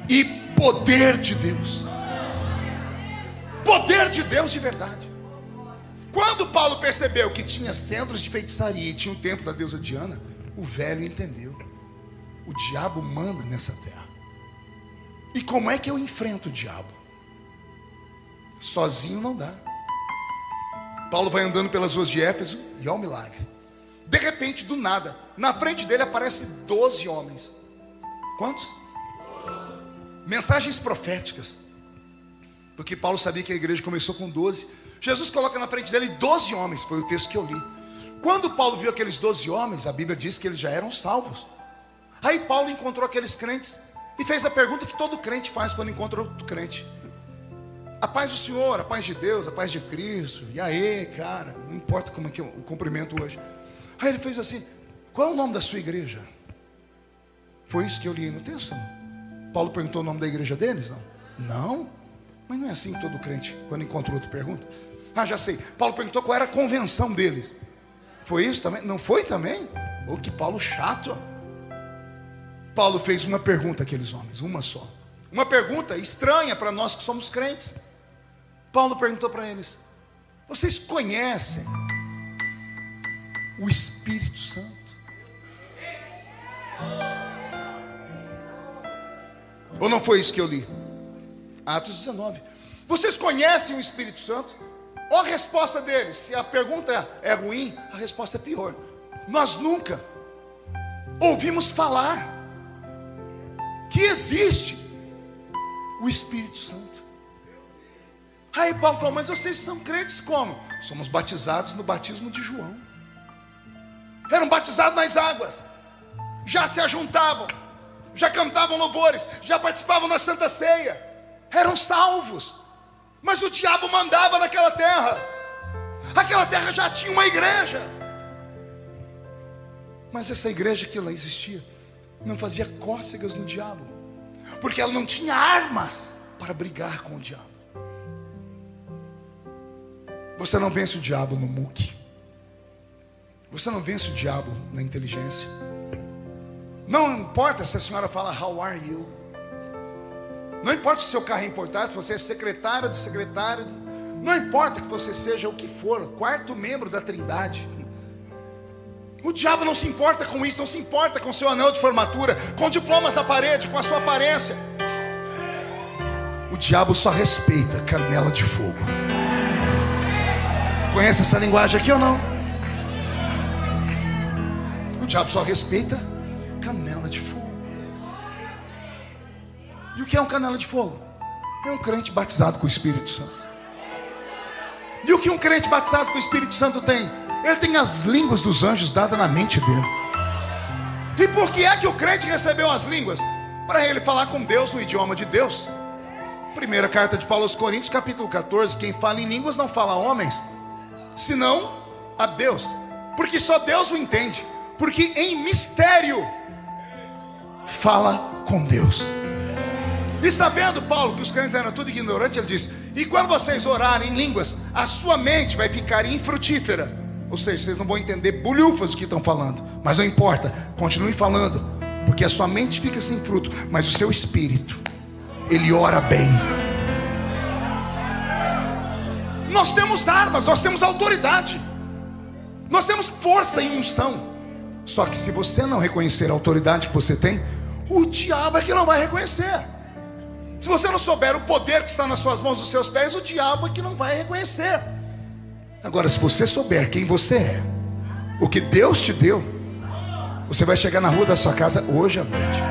e poder de Deus. Poder de Deus de verdade. Quando Paulo percebeu que tinha centros de feitiçaria e tinha o templo da deusa Diana, o velho entendeu: o diabo manda nessa terra. E como é que eu enfrento o diabo? Sozinho não dá. Paulo vai andando pelas ruas de Éfeso e olha o milagre. De repente, do nada, na frente dele aparecem 12 homens. Quantos? Mensagens proféticas. Porque Paulo sabia que a igreja começou com 12. Jesus coloca na frente dele 12 homens. Foi o texto que eu li. Quando Paulo viu aqueles 12 homens, a Bíblia diz que eles já eram salvos. Aí Paulo encontrou aqueles crentes e fez a pergunta que todo crente faz quando encontra outro crente: a paz do Senhor, a paz de Deus, a paz de Cristo. E aí, cara, não importa como é que eu cumprimento hoje. Aí ele fez assim: qual é o nome da sua igreja? Foi isso que eu li no texto? Não? Paulo perguntou o nome da igreja deles? Não. Mas não é assim que todo crente, quando encontra outro, pergunta. Ah, já sei. Paulo perguntou qual era a convenção deles. Foi isso também? Não foi também? Oh, que Paulo chato. Paulo fez uma pergunta àqueles homens, uma só. Uma pergunta estranha para nós que somos crentes. Paulo perguntou para eles: vocês conhecem o Espírito Santo? Ou não foi isso que eu li? Atos 19. Vocês conhecem o Espírito Santo? Olha a resposta deles. Se a pergunta é ruim, a resposta é pior. Nós nunca ouvimos falar que existe o Espírito Santo. Aí Paulo falou: mas vocês são crentes como? Somos batizados no batismo de João. Eram batizados nas águas, já se ajuntavam, já cantavam louvores, já participavam da Santa Ceia, eram salvos. Mas o diabo mandava naquela terra. Aquela terra já tinha uma igreja, mas essa igreja que lá existia não fazia cócegas no diabo, porque ela não tinha armas para brigar com o diabo. Você não vence o diabo no muque. Você não vence o diabo na inteligência. Não importa se a senhora fala how are you, Não importa se o seu carro é importado, se você é secretário do secretário, não importa que você seja o que for, quarto membro da Trindade. O diabo não se importa com isso, não se importa com seu anel de formatura, com diplomas na parede, com a sua aparência. O diabo só respeita canela de fogo. Conhece essa linguagem aqui ou não? O diabo só respeita canela de fogo. E o que é um canela de fogo? É um crente batizado com o Espírito Santo. E o que um crente batizado com o Espírito Santo tem? Ele tem as línguas dos anjos dadas na mente dele. E por que é que o crente recebeu as línguas? Para ele falar com Deus no idioma de Deus. Primeira carta de Paulo aos Coríntios, capítulo 14. Quem fala em línguas não fala a homens, senão a Deus, porque só Deus o entende. Porque em mistério fala com Deus. E sabendo Paulo que os crentes eram tudo ignorantes, ele diz: e quando vocês orarem em línguas, a sua mente vai ficar infrutífera. Ou seja, vocês não vão entender bulhufas do que estão falando. Mas não importa, continue falando, porque a sua mente fica sem fruto, mas o seu espírito, ele ora bem. Nós temos armas, nós temos autoridade, nós temos força e unção. Só que se você não reconhecer a autoridade que você tem, o diabo é que não vai reconhecer. Se você não souber o poder que está nas suas mãos, nos seus pés, o diabo é que não vai reconhecer. Agora, se você souber quem você é, o que Deus te deu, você vai chegar na rua da sua casa hoje à noite,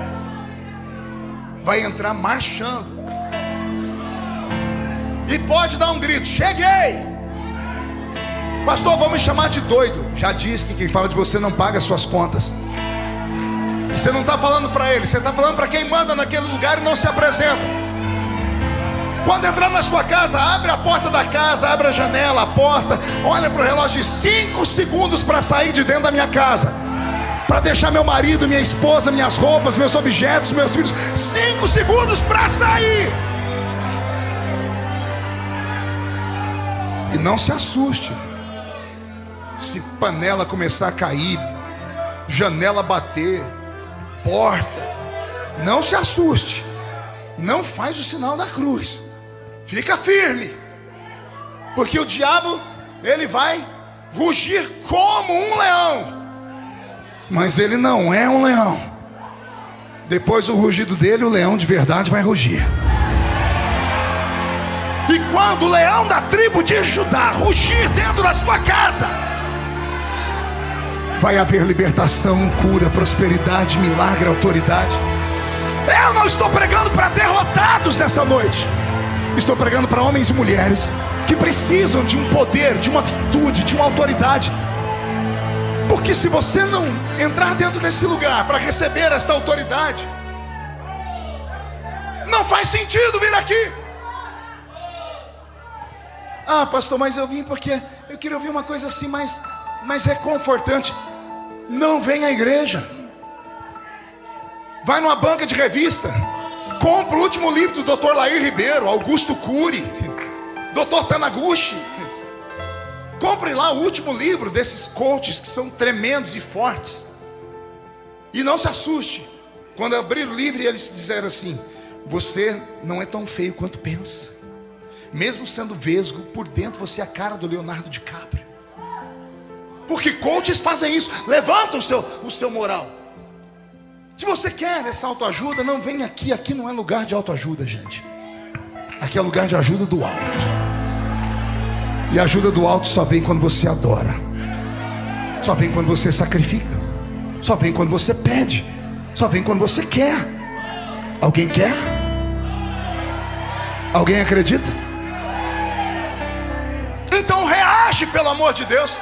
vai entrar marchando e pode dar um grito: cheguei! Pastor, vão me chamar de doido. Já disse que quem fala de você não paga as suas contas. Você não está falando para ele, você está falando para quem manda naquele lugar e não se apresenta. Quando entrar na sua casa, abre a porta da casa, abre a janela, a porta, olha para o relógio de 5 segundos para sair de dentro da minha casa, para deixar meu marido, minha esposa, minhas roupas, meus objetos, meus filhos. 5 segundos para sair. E não se assuste se panela começar a cair, janela bater, porta. Não se assuste. Não faz o sinal da cruz. Fica firme, porque o diabo, ele vai rugir como um leão, mas ele não é um leão. Depois do rugido dele, o leão de verdade vai rugir. E quando o leão da tribo de Judá rugir dentro da sua casa, vai haver libertação, cura, prosperidade, milagre, autoridade. Eu não estou pregando para derrotados nessa noite. Estou pregando para homens e mulheres que precisam de um poder, de uma virtude, de uma autoridade. Porque se você não entrar dentro desse lugar para receber esta autoridade, não faz sentido vir aqui. Ah, pastor, mas eu vim porque eu queria ouvir uma coisa assim mais reconfortante. Não vem à igreja. Vai numa banca de revista, compra o último livro do Dr. Lair Ribeiro, Augusto Cury, Dr. Taniguchi. Compre lá o último livro desses coaches que são tremendos e fortes. E não se assuste quando abrir o livro e eles disseram assim: você não é tão feio quanto pensa. Mesmo sendo vesgo, por dentro você é a cara do Leonardo DiCaprio. Porque coaches fazem isso, levantam o seu moral. Se você quer essa autoajuda, não vem aqui. Aqui não é lugar de autoajuda, gente. Aqui é lugar de ajuda do alto. E a ajuda do alto só vem quando você adora. Só vem quando você sacrifica. Só vem quando você pede. Só vem quando você quer. Alguém quer? Alguém acredita? Então reage, pelo amor de Deus.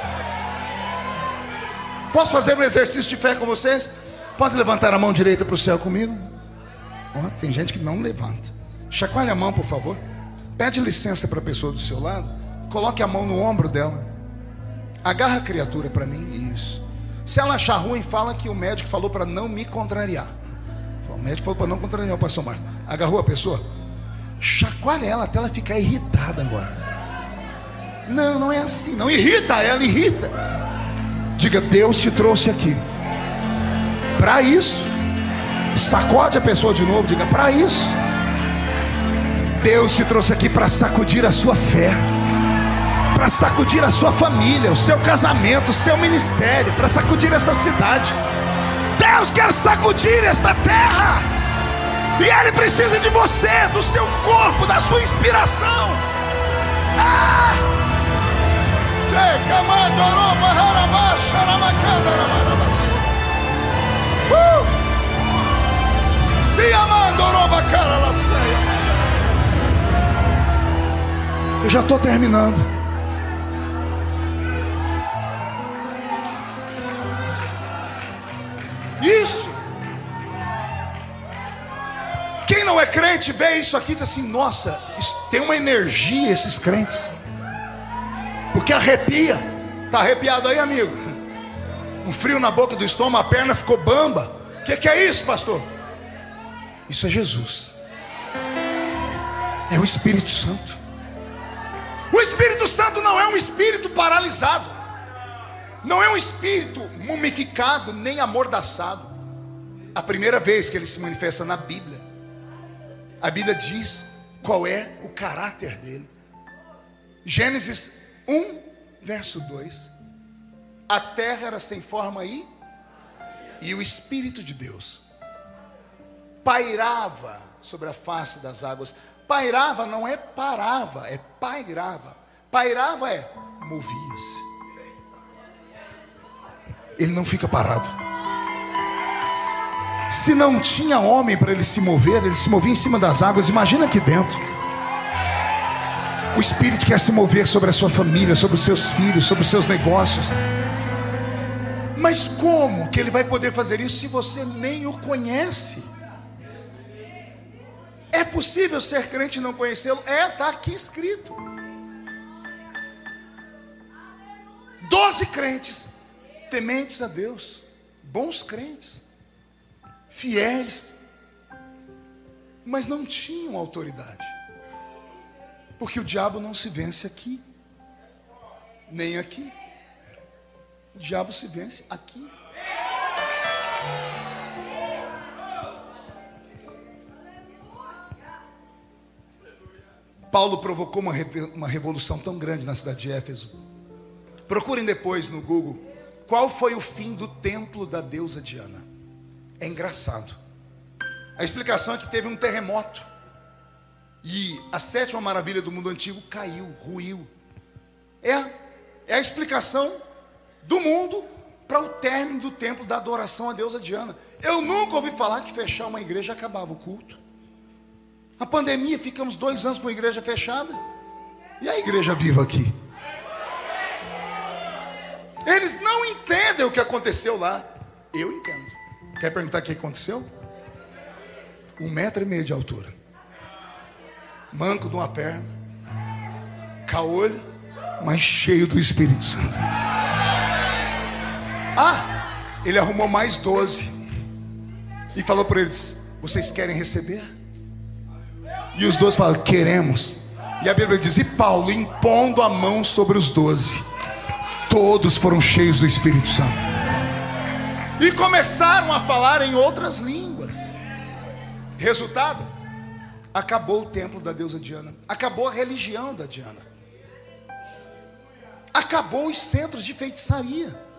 Posso fazer um exercício de fé com vocês? Pode levantar a mão direita para o céu comigo? Oh, tem gente que não levanta. Chacoalhe a mão, por favor. Pede licença para a pessoa do seu lado. Coloque a mão no ombro dela. Agarra a criatura para mim. Isso. Se ela achar ruim, fala que o médico falou para não me contrariar. O médico falou para não contrariar o pastor Marcos. Agarrou a pessoa? Chacoalhe ela até ela ficar irritada agora. Não, não é assim. Não irrita ela, irrita. Diga: Deus te trouxe aqui para isso. Sacode a pessoa de novo, diga: para isso. Deus te trouxe aqui para sacudir a sua fé, para sacudir a sua família, o seu casamento, o seu ministério, para sacudir essa cidade. Deus quer sacudir esta terra, e Ele precisa de você, do seu corpo, da sua inspiração. Eu já estou terminando. Isso. Quem não é crente vê isso aqui e diz assim: nossa, isso tem uma energia esses crentes, porque arrepia. Está arrepiado aí, amigo? Um frio na boca do estômago, a perna ficou bamba. O que é isso, pastor? Isso é Jesus. É o Espírito Santo. O Espírito Santo não é um espírito paralisado, não é um espírito mumificado nem amordaçado. A primeira vez que ele se manifesta na Bíblia, a Bíblia diz qual é o caráter dele. Gênesis 1, verso 2. A terra era sem forma e o Espírito de Deus pairava sobre a face das águas. Pairava não é parava, é pairava. Pairava é movia-se. Ele não fica parado. Se não tinha homem para ele se movia em cima das águas. Imagina aqui dentro. O Espírito quer se mover sobre a sua família, sobre os seus filhos, sobre os seus negócios. Mas como que ele vai poder fazer isso se você nem o conhece? É possível ser crente e não conhecê-lo? Está aqui escrito. 12 crentes tementes a Deus, bons crentes, fiéis, mas não tinham autoridade, porque o diabo não se vence aqui, nem aqui. O diabo se vence aqui. Paulo provocou uma revolução tão grande na cidade de Éfeso. Procurem depois no Google qual foi o fim do templo da deusa Diana. É engraçado. A explicação é que teve um terremoto e a sétima maravilha do mundo antigo caiu, ruiu. É a explicação do mundo para o término do templo da adoração à deusa Diana. Eu nunca ouvi falar que fechar uma igreja acabava o culto. A pandemia, ficamos 2 anos com a igreja fechada. E a igreja viva aqui? Eles não entendem o que aconteceu lá. Eu entendo. Quer perguntar o que aconteceu? 1,5 metro de altura, manco de uma perna, caolho, mas cheio do Espírito Santo. Ele arrumou mais 12 e falou para eles: vocês querem receber? E os 12 falaram: queremos. E a Bíblia diz: e Paulo, impondo a mão sobre os 12, todos foram cheios do Espírito Santo e começaram a falar em outras línguas. Resultado: acabou o templo da deusa Diana, acabou a religião da Diana, acabou os centros de feitiçaria.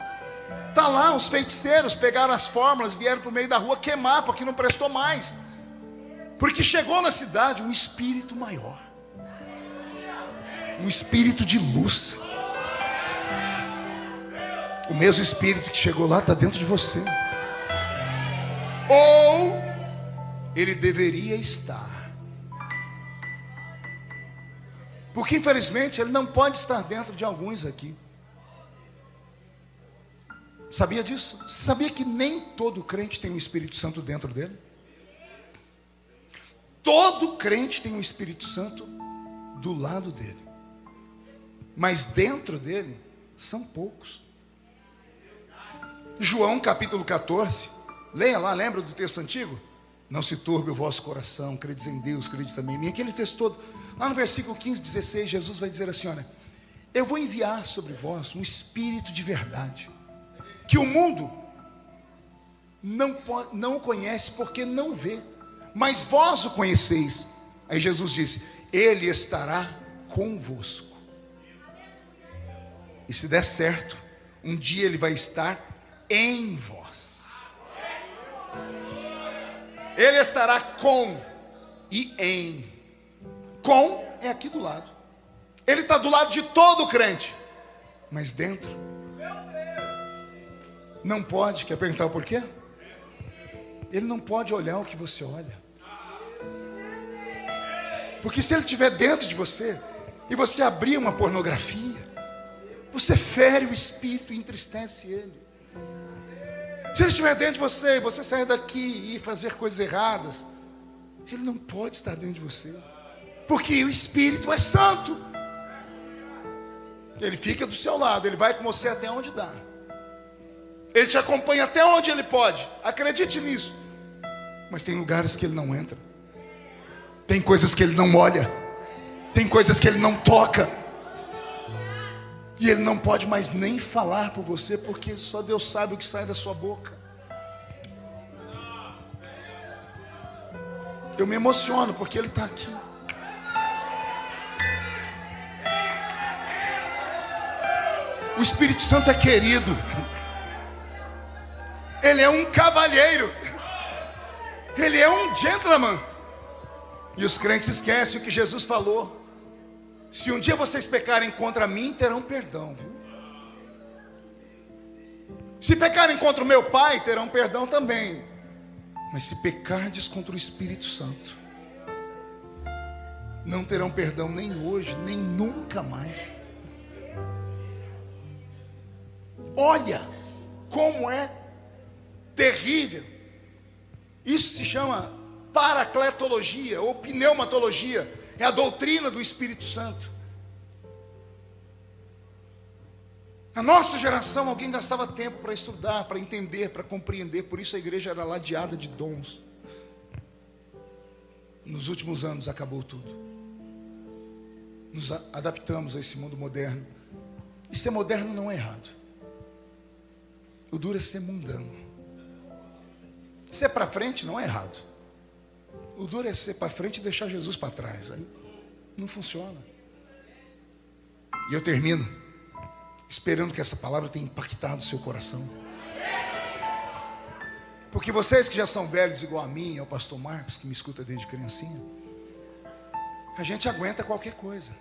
Está lá, os feiticeiros pegaram as fórmulas, vieram para o meio da rua queimar, porque não prestou mais. Porque chegou na cidade um espírito maior, um espírito de luz. O mesmo espírito que chegou lá está dentro de você, ou ele deveria estar, porque infelizmente ele não pode estar dentro de alguns aqui. Sabia disso? Sabia que nem todo crente tem um Espírito Santo dentro dele? Todo crente tem um Espírito Santo do lado dele, mas dentro dele são poucos. João capítulo 14, leia lá, lembra do texto antigo? Não se turbe o vosso coração, credes em Deus, crede também em mim. Aquele texto todo, lá no versículo 15, 16, Jesus vai dizer assim: olha, eu vou enviar sobre vós um Espírito de verdade, que o mundo não o conhece porque não vê, mas vós o conheceis, Aí Jesus disse: Ele estará convosco. E se der certo, um dia Ele vai estar em vós. Ele estará com e em. Com é aqui do lado. Ele está do lado de todo crente. Mas dentro não pode. Quer perguntar o porquê? Ele não pode olhar o que você olha. Porque se ele estiver dentro de você e você abrir uma pornografia, você fere o espírito e entristece ele. Se ele estiver dentro de você e você sair daqui e ir fazer coisas erradas, ele não pode estar dentro de você, porque o Espírito é santo. Ele fica do seu lado, ele vai com você até onde dá, ele te acompanha até onde ele pode, acredite nisso. Mas tem lugares que ele não entra, tem coisas que ele não olha, tem coisas que ele não toca, e ele não pode mais nem falar por você, porque só Deus sabe o que sai da sua boca. Eu me emociono porque ele está aqui. O Espírito Santo é querido. Ele é um cavalheiro. Ele é um gentleman. E os crentes esquecem o que Jesus falou: se um dia vocês pecarem contra mim, terão perdão, viu? Se pecarem contra o meu Pai, terão perdão também. Mas se pecardes contra o Espírito Santo, não terão perdão nem hoje, nem nunca mais. Olha como é terrível. Isso se chama paracletologia ou pneumatologia. É a doutrina do Espírito Santo. Na nossa geração, alguém gastava tempo para estudar, para entender, para compreender. Por isso a igreja era ladeada de dons. Nos últimos anos acabou tudo. Nos adaptamos a esse mundo moderno. E ser moderno não é errado. O duro é ser mundano. Ser para frente não é errado. O duro é ser para frente e deixar Jesus para trás. Aí não funciona. E eu termino esperando que essa palavra tenha impactado o seu coração. Porque vocês que já são velhos igual a mim, ao pastor Marcos, que me escuta desde criancinha, a gente aguenta qualquer coisa.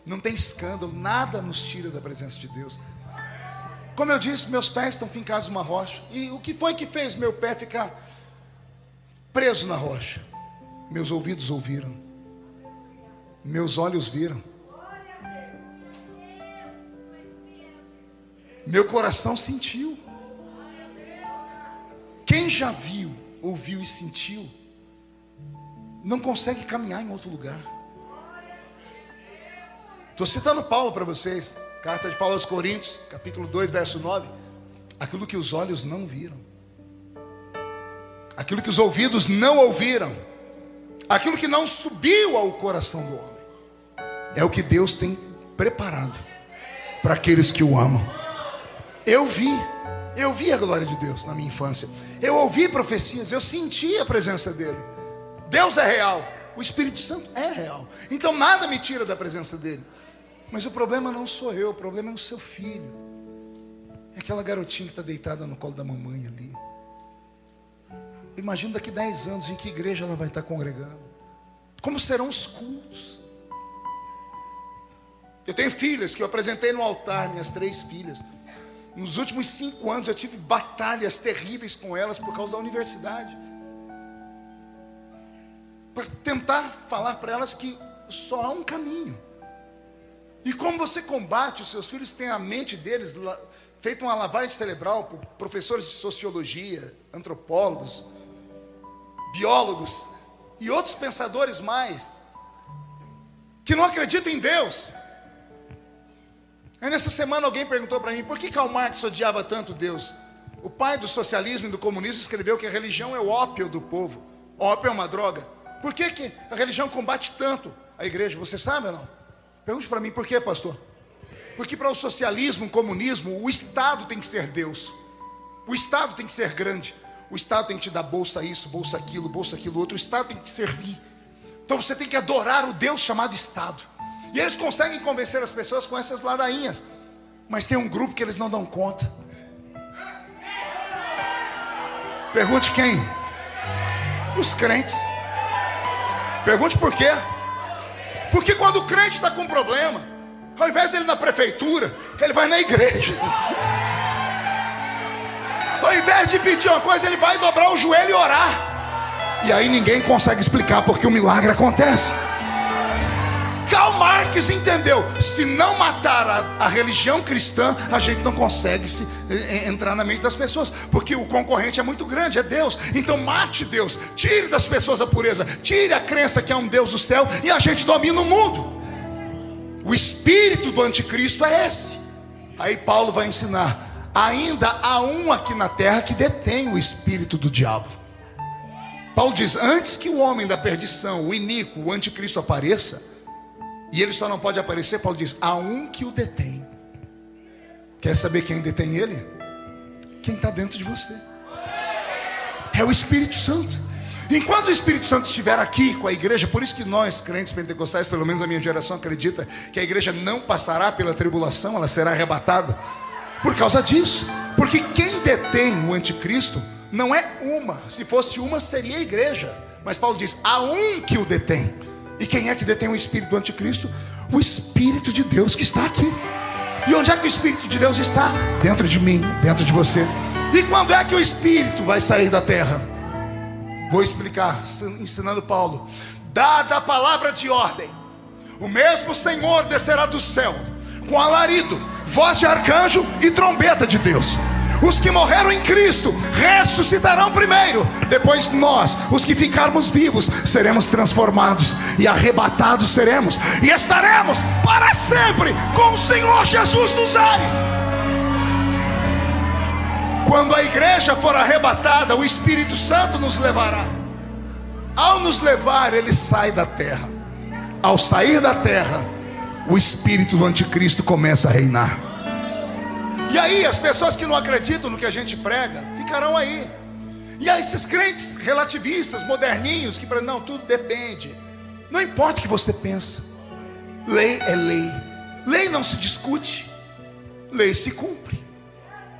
Não tem escândalo, nada nos tira da presença de Deus. Como eu disse, meus pés estão fincados numa rocha. E o que foi que fez meu pé ficar preso na rocha? Meus ouvidos ouviram, meus olhos viram, meu coração sentiu. Quem já viu, ouviu e sentiu, não consegue caminhar em outro lugar. Estou citando Paulo para vocês. Carta de Paulo aos Coríntios, capítulo 2, verso 9. Aquilo que os olhos não viram, aquilo que os ouvidos não ouviram, aquilo que não subiu ao coração do homem, é o que Deus tem preparado para aqueles que o amam. Eu vi a glória de Deus na minha infância. Eu ouvi profecias, eu senti a presença dele. Deus é real, o Espírito Santo é real. Então nada me tira da presença dele. Mas o problema não sou eu, o problema é o seu filho. É aquela garotinha que está deitada no colo da mamãe ali. Imagina daqui 10 anos em que igreja ela vai estar congregando. Como serão os cultos. Eu tenho filhas que eu apresentei no altar, minhas 3 filhas. Nos últimos 5 anos eu tive batalhas terríveis com elas por causa da universidade. Para tentar falar para elas que só há um caminho. E como você combate os seus filhos, tem a mente deles feita uma lavagem cerebral por professores de sociologia, antropólogos, biólogos e outros pensadores mais, que não acreditam em Deus. Aí nessa semana alguém perguntou para mim: por que Karl Marx odiava tanto Deus? O pai do socialismo e do comunismo escreveu que a religião é o ópio do povo. Ópio é uma droga. Por que a religião combate tanto a igreja? Você sabe ou não? Pergunte para mim, por quê, pastor? Porque para o socialismo, o comunismo, o Estado tem que ser Deus. O Estado tem que ser grande. O Estado tem que te dar bolsa isso, bolsa aquilo outro. O Estado tem que te servir. Então você tem que adorar o Deus chamado Estado. E eles conseguem convencer as pessoas com essas ladainhas. Mas tem um grupo que eles não dão conta. Pergunte quem? Os crentes. Pergunte por quê? Porque quando o crente está com problema, ao invés de ele ir na prefeitura, ele vai na igreja. Ao invés de pedir uma coisa, ele vai dobrar o joelho e orar. E aí ninguém consegue explicar porque o milagre acontece. Karl Marx entendeu: se não matar a religião cristã, a gente não consegue entrar na mente das pessoas, porque o concorrente é muito grande, é Deus. Então mate Deus, tire das pessoas a pureza, tire a crença que há um Deus do céu, e a gente domina o mundo. O espírito do anticristo é esse. Aí Paulo vai ensinar: ainda há um aqui na terra que detém o espírito do diabo. Paulo diz: antes que o homem da perdição, o iníquo, o anticristo apareça, e ele só não pode aparecer, Paulo diz: há um que o detém. Quer saber quem detém ele? Quem está dentro de você. É o Espírito Santo. Enquanto o Espírito Santo estiver aqui com a igreja, por isso que nós, crentes pentecostais, pelo menos a minha geração, acredita que a igreja não passará pela tribulação, ela será arrebatada. Por causa disso. Porque quem detém o anticristo não é uma. Se fosse uma, seria a igreja. Mas Paulo diz: há um que o detém. E quem é que detém o espírito do anticristo? O Espírito de Deus que está aqui. E onde é que o Espírito de Deus está? Dentro de mim, dentro de você. E quando é que o Espírito vai sair da terra? Vou explicar, ensinando Paulo. Dada a palavra de ordem, o mesmo Senhor descerá do céu, com alarido, voz de arcanjo e trombeta de Deus. Os que morreram em Cristo ressuscitarão primeiro. Depois nós, os que ficarmos vivos, seremos transformados e arrebatados seremos, e estaremos para sempre com o Senhor Jesus nos ares. Quando a igreja for arrebatada, o Espírito Santo nos levará. Ao nos levar, ele sai da terra. Ao sair da terra, o espírito do anticristo começa a reinar. E aí as pessoas que não acreditam no que a gente prega ficarão aí. E aí esses crentes relativistas, moderninhos, que não, tudo depende. Não importa o que você pensa. Lei é lei. Lei não se discute. Lei se cumpre.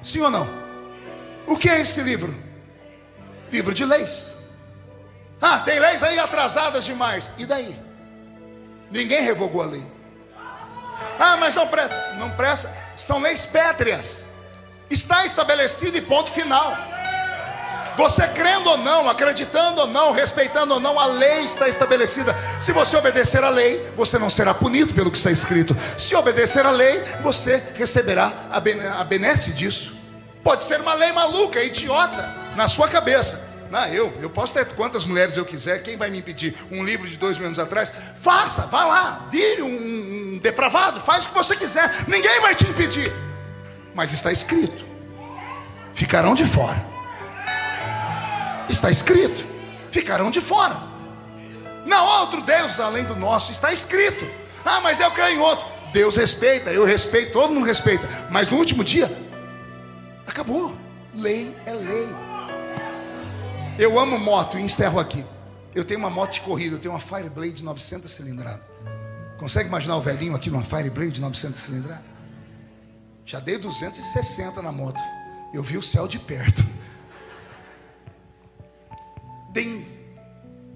Sim ou não? O que é esse livro? Livro de leis. Ah, tem leis aí atrasadas demais. E daí? Ninguém revogou a lei. Ah, mas não presta. Não presta. São leis pétreas. Está estabelecido e ponto final. Você crendo ou não, acreditando ou não, respeitando ou não, a lei está estabelecida. Se você obedecer a lei, você não será punido pelo que está escrito. Se obedecer a lei, você receberá a benesse disso. Pode ser uma lei maluca, idiota, na sua cabeça. Não, eu posso ter quantas mulheres eu quiser. Quem vai me impedir? Um livro de 2 mil anos atrás? Faça, vá lá, vire um depravado, faz o que você quiser. Ninguém vai te impedir. Mas está escrito: ficarão de fora. Está escrito: ficarão de fora. Não há outro Deus além do nosso. Está escrito. Ah, mas eu creio em outro. Deus respeita, eu respeito, todo mundo respeita. Mas no último dia, acabou. Lei é lei. Eu amo moto e encerro aqui. Eu tenho uma moto de corrida, eu tenho uma Fireblade 900 cilindrada. Consegue imaginar o velhinho aqui numa Fireblade 900 cilindrada? Já dei 260 na moto. Eu vi o céu de perto. Tem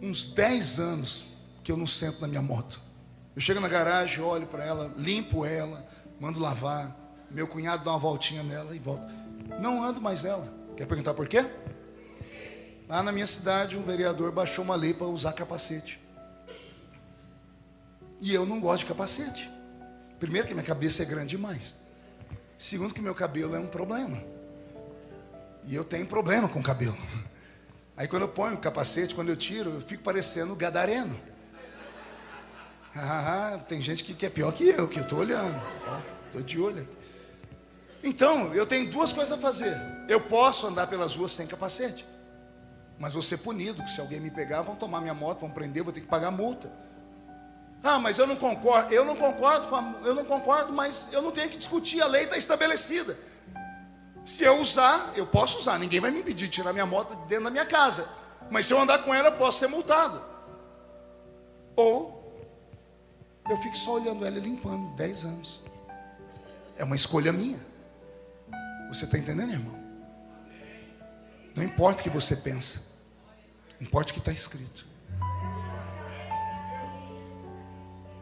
uns 10 anos que eu não sento na minha moto. Eu chego na garagem, olho para ela, limpo ela, mando lavar. Meu cunhado dá uma voltinha nela e volta. Não ando mais nela. Quer perguntar por quê? Lá na minha cidade, um vereador baixou uma lei para usar capacete. E eu não gosto de capacete. Primeiro que minha cabeça é grande demais. Segundo que meu cabelo é um problema. E eu tenho problema com o cabelo. Aí quando eu ponho o capacete, quando eu tiro, eu fico parecendo gadareno. Tem gente que é pior que eu estou olhando. Estou de olho aqui. Então, eu tenho 2 coisas a fazer. Eu posso andar pelas ruas sem capacete, mas vou ser punido, que se alguém me pegar, vão tomar minha moto, vão prender, vou ter que pagar multa. Ah, mas eu não concordo. Eu não concordo, mas eu não tenho que discutir, a lei está estabelecida. Se eu usar, eu posso usar, ninguém vai me impedir de tirar minha moto de dentro da minha casa. Mas se eu andar com ela, eu posso ser multado. ou eu fico só olhando ela e limpando 10 anos. É uma escolha minha. Você está entendendo, irmão? Não importa o que você pensa, importa o que está escrito.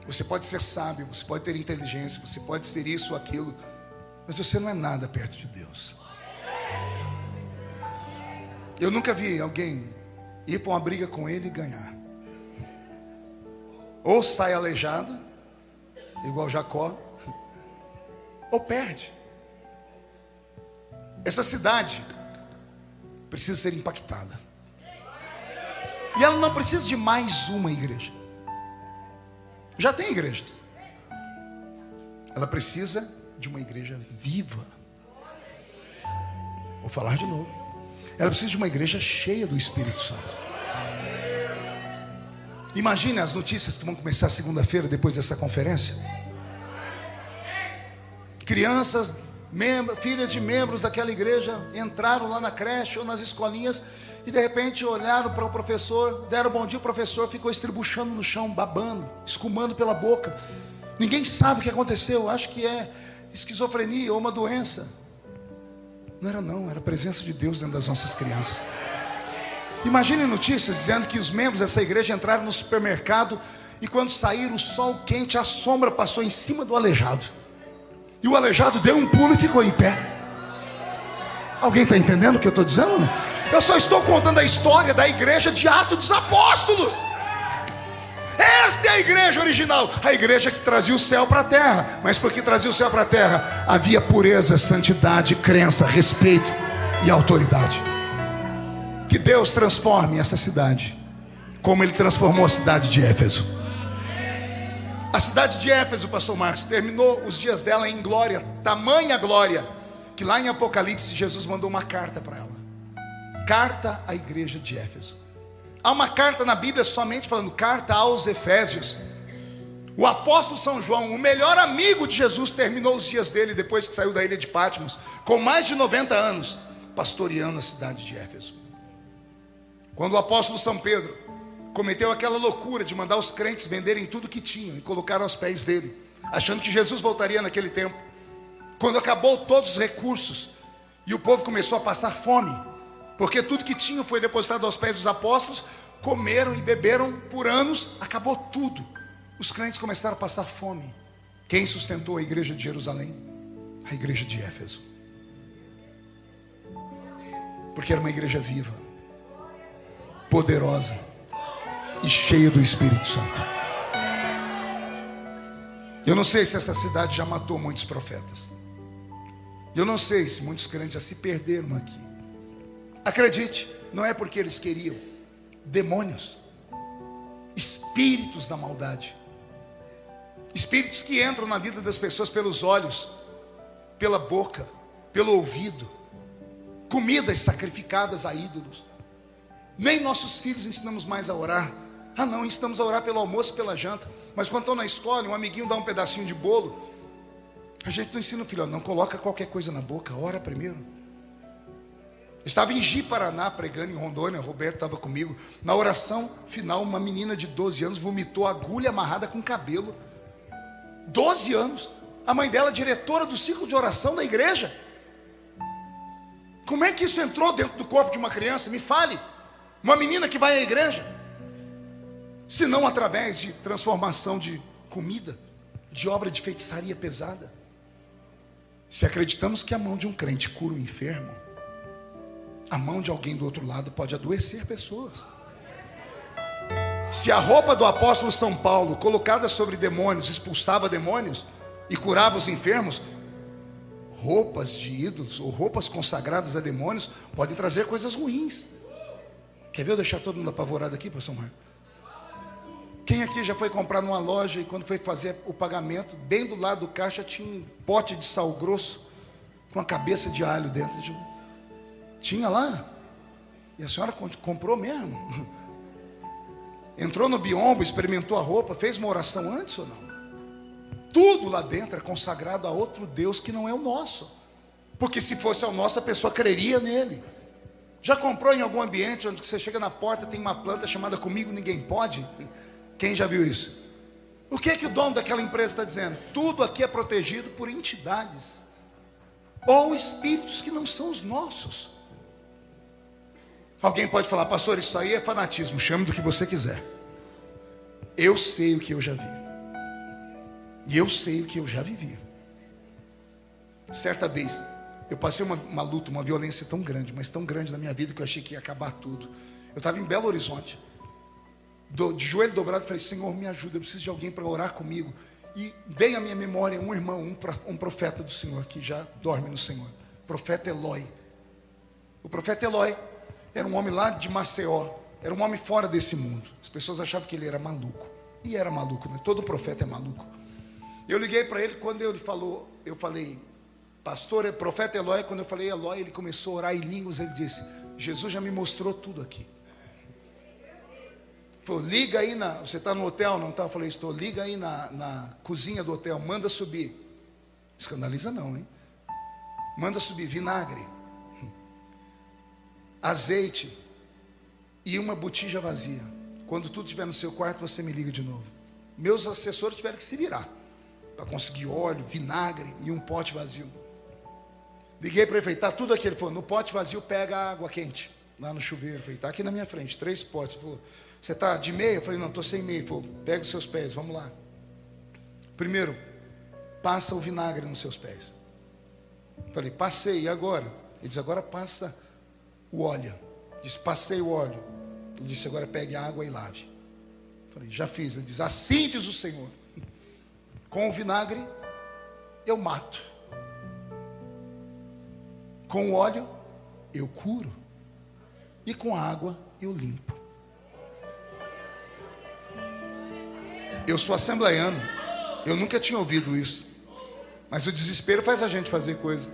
Você pode ser sábio, você pode ter inteligência, você pode ser isso ou aquilo, mas você não é nada perto de Deus. Eu nunca vi alguém ir para uma briga com ele e ganhar. Ou sai aleijado, igual Jacó, ou perde. Essa cidade precisa ser impactada. E ela não precisa de mais uma igreja. Já tem igrejas. Ela precisa de uma igreja viva. Vou falar de novo. Ela precisa de uma igreja cheia do Espírito Santo. Imagine as notícias que vão começar segunda-feira, depois dessa conferência. Crianças, filhas de membros daquela igreja entraram lá na creche ou nas escolinhas e de repente olharam para o professor, deram bom dia, o professor ficou estribuchando no chão, babando, escumando pela boca. Ninguém sabe o que aconteceu, acho que é esquizofrenia ou uma doença. Não era não, era a presença de Deus dentro das nossas crianças. Imagine notícias dizendo que os membros dessa igreja entraram no supermercado e quando saíram o sol quente, a sombra passou em cima do aleijado. E o aleijado deu um pulo e ficou em pé. Alguém está entendendo o que eu estou dizendo? Eu só estou contando a história da igreja de Atos dos Apóstolos. Esta é a igreja original, a igreja que trazia o céu para a terra. Mas porque trazia o céu para a terra, havia pureza, santidade, crença, respeito e autoridade. Que Deus transforme essa cidade como Ele transformou a cidade de Éfeso. A cidade de Éfeso, pastor Marcos, terminou os dias dela em glória, tamanha glória, que lá em Apocalipse Jesus mandou uma carta para ela. Carta à igreja de Éfeso. Há uma carta na Bíblia somente falando carta aos Efésios. O apóstolo São João, o melhor amigo de Jesus, terminou os dias dele depois que saiu da ilha de Patmos, com mais de 90 anos, pastoreando a cidade de Éfeso. Quando o apóstolo São Pedro cometeu aquela loucura de mandar os crentes venderem tudo que tinham e colocaram aos pés dele, achando que Jesus voltaria naquele tempo. Quando acabou todos os recursos e o povo começou a passar fome, porque tudo que tinham foi depositado aos pés dos apóstolos, comeram e beberam por anos, acabou tudo. Os crentes começaram a passar fome. Quem sustentou a igreja de Jerusalém? A igreja de Éfeso. Porque era uma igreja viva, poderosa e cheia do Espírito Santo. Eu não sei se essa cidade já matou muitos profetas. Eu não sei se muitos crentes já se perderam aqui. Acredite, não é porque eles queriam. Demônios, espíritos da maldade, espíritos que entram na vida das pessoas pelos olhos, pela boca, pelo ouvido, comidas sacrificadas a ídolos. Nem nossos filhos ensinamos mais a orar. Ah não, ensinamos a orar pelo almoço e pela janta. Mas quando estão na escola, um amiguinho dá um pedacinho de bolo, a gente não ensina o filho, não coloca qualquer coisa na boca, ora primeiro. Estava em Ji, Paraná, pregando em Rondônia, o Roberto estava comigo. Na oração final, uma menina de 12 anos vomitou agulha amarrada com cabelo. 12 anos. A mãe dela, diretora do ciclo de oração da igreja. Como é que isso entrou dentro do corpo de uma criança? Me fale. Uma menina que vai à igreja. Se não através de transformação de comida, de obra de feitiçaria pesada. Se acreditamos que a mão de um crente cura o enfermo, a mão de alguém do outro lado pode adoecer pessoas. Se a roupa do apóstolo São Paulo, colocada sobre demônios, expulsava demônios e curava os enfermos, roupas de ídolos ou roupas consagradas a demônios podem trazer coisas ruins. Quer ver eu deixar todo mundo apavorado aqui, pastor Marco? Quem aqui já foi comprar numa loja e quando foi fazer o pagamento, bem do lado do caixa tinha um pote de sal grosso com a cabeça de alho dentro? Tinha lá. E a senhora comprou mesmo. Entrou no biombo, experimentou a roupa, fez uma oração antes ou não? Tudo lá dentro é consagrado a outro Deus que não é o nosso. Porque se fosse o nosso, a pessoa creria nele. Já comprou em algum ambiente onde você chega na porta, tem uma planta chamada Comigo Ninguém Pode? Quem já viu isso? O que é que o dono daquela empresa está dizendo? Tudo aqui é protegido por entidades ou espíritos que não são os nossos. Alguém pode falar, pastor, isso aí é fanatismo. Chame do que você quiser. Eu sei o que eu já vi. E eu sei o que eu já vivi. Certa vez, eu passei uma luta, uma violência tão grande, mas tão grande na minha vida, que eu achei que ia acabar tudo. Eu estava em Belo Horizonte, de joelho dobrado, falei, Senhor, me ajuda, eu preciso de alguém para orar comigo. E veio à minha memória um irmão, um profeta do Senhor, que já dorme no Senhor, profeta Eloi. O profeta Eloi era um homem lá de Maceió, era um homem fora desse mundo. As pessoas achavam que ele era maluco, e era maluco, né? Todo profeta é maluco. Eu liguei para ele, quando ele falou, eu falei, pastor, profeta Eloi. Quando eu falei Eloi, ele começou a orar em línguas. Ele disse, Jesus já me mostrou tudo aqui. Falou, liga aí você está no hotel, não está? Eu falei, estou, liga aí na cozinha do hotel, manda subir. Escandaliza não, hein? Manda subir vinagre, azeite e uma botija vazia. Quando tudo estiver no seu quarto, você me liga de novo. Meus assessores tiveram que se virar para conseguir óleo, vinagre e um pote vazio. Liguei para ele, falei, está tudo aqui. Ele falou, no pote vazio pega água quente, lá no chuveiro. Eu falei, está aqui na minha frente, 3 potes. Ele falou, você está de meia? Eu falei, não, estou sem meia. Ele falou, pega os seus pés, vamos lá. Primeiro, passa o vinagre nos seus pés. Eu falei, passei, e agora? Ele disse, agora passa o óleo. Eu disse, passei o óleo. Ele disse, agora pegue a água e lave. Eu falei, já fiz. Ele diz, assim diz o Senhor, com o vinagre eu mato, com o óleo eu curo, e com a água eu limpo. Eu sou assembleiano, eu nunca tinha ouvido isso, mas o desespero faz a gente fazer coisa.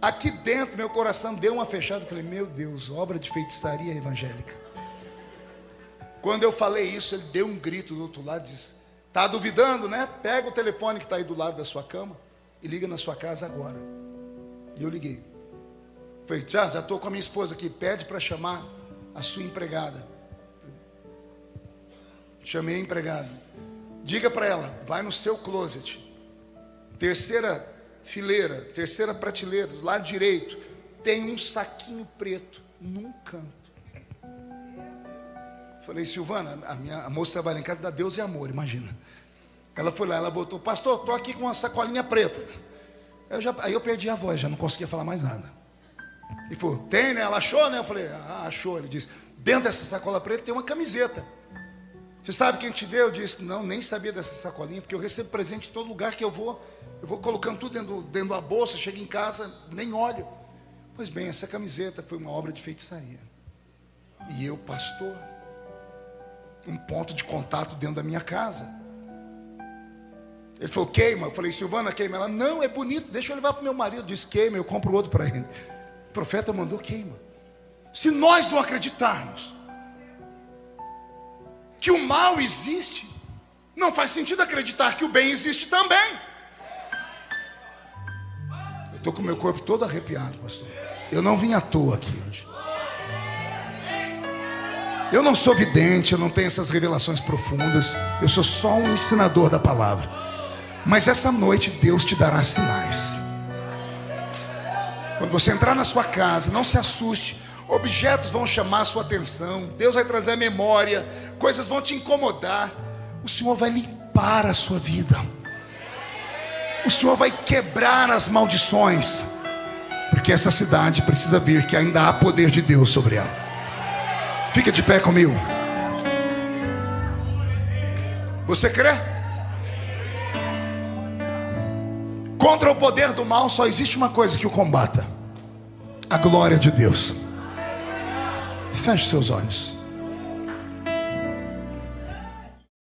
Aqui dentro meu coração deu uma fechada. Eu falei, meu Deus, obra de feitiçaria evangélica. Quando eu falei isso, ele deu um grito do outro lado e disse, está duvidando, né? Pega o telefone que está aí do lado da sua cama e liga na sua casa agora. E eu liguei. Falei, já estou com a minha esposa aqui, pede para chamar a sua empregada. Chamei a empregada. Diga para ela, vai no seu closet, terceira fileira, terceira prateleira, do lado direito, tem um saquinho preto num canto. Falei, Silvana, a moça trabalha em casa da Deus e Amor, imagina. Ela foi lá, ela voltou, pastor, estou aqui com uma sacolinha preta. Aí eu perdi a voz, já não conseguia falar mais nada. Ele falou, tem, né? Ela achou, né? Eu falei, achou. Ele disse, dentro dessa sacola preta tem uma camiseta. Você sabe quem te deu? Eu disse, não, nem sabia dessa sacolinha, porque eu recebo presente em todo lugar que eu vou colocando tudo dentro da bolsa, chego em casa, nem olho. Pois bem, essa camiseta foi uma obra de feitiçaria. E eu, pastor, um ponto de contato dentro da minha casa. Ele falou, queima. Eu falei, Silvana, queima. Ela, não, é bonito, deixa eu levar para o meu marido. Eu disse, queima, eu compro outro para ele. O profeta mandou, queima. Se nós não acreditarmos que o mal existe, não faz sentido acreditar que o bem existe também. Eu estou com o meu corpo todo arrepiado, pastor. Eu não vim à toa aqui hoje. Eu não sou vidente, eu não tenho essas revelações profundas. Eu sou só um ensinador da palavra. Mas essa noite Deus te dará sinais. Quando você entrar na sua casa, não se assuste. Objetos vão chamar a sua atenção. Deus vai trazer a memória. Coisas vão te incomodar. O Senhor vai limpar a sua vida. O Senhor vai quebrar as maldições. Porque essa cidade precisa ver que ainda há poder de Deus sobre ela. Fica de pé comigo. Você crê? Contra o poder do mal só existe uma coisa que o combata: a glória de Deus. Feche seus olhos.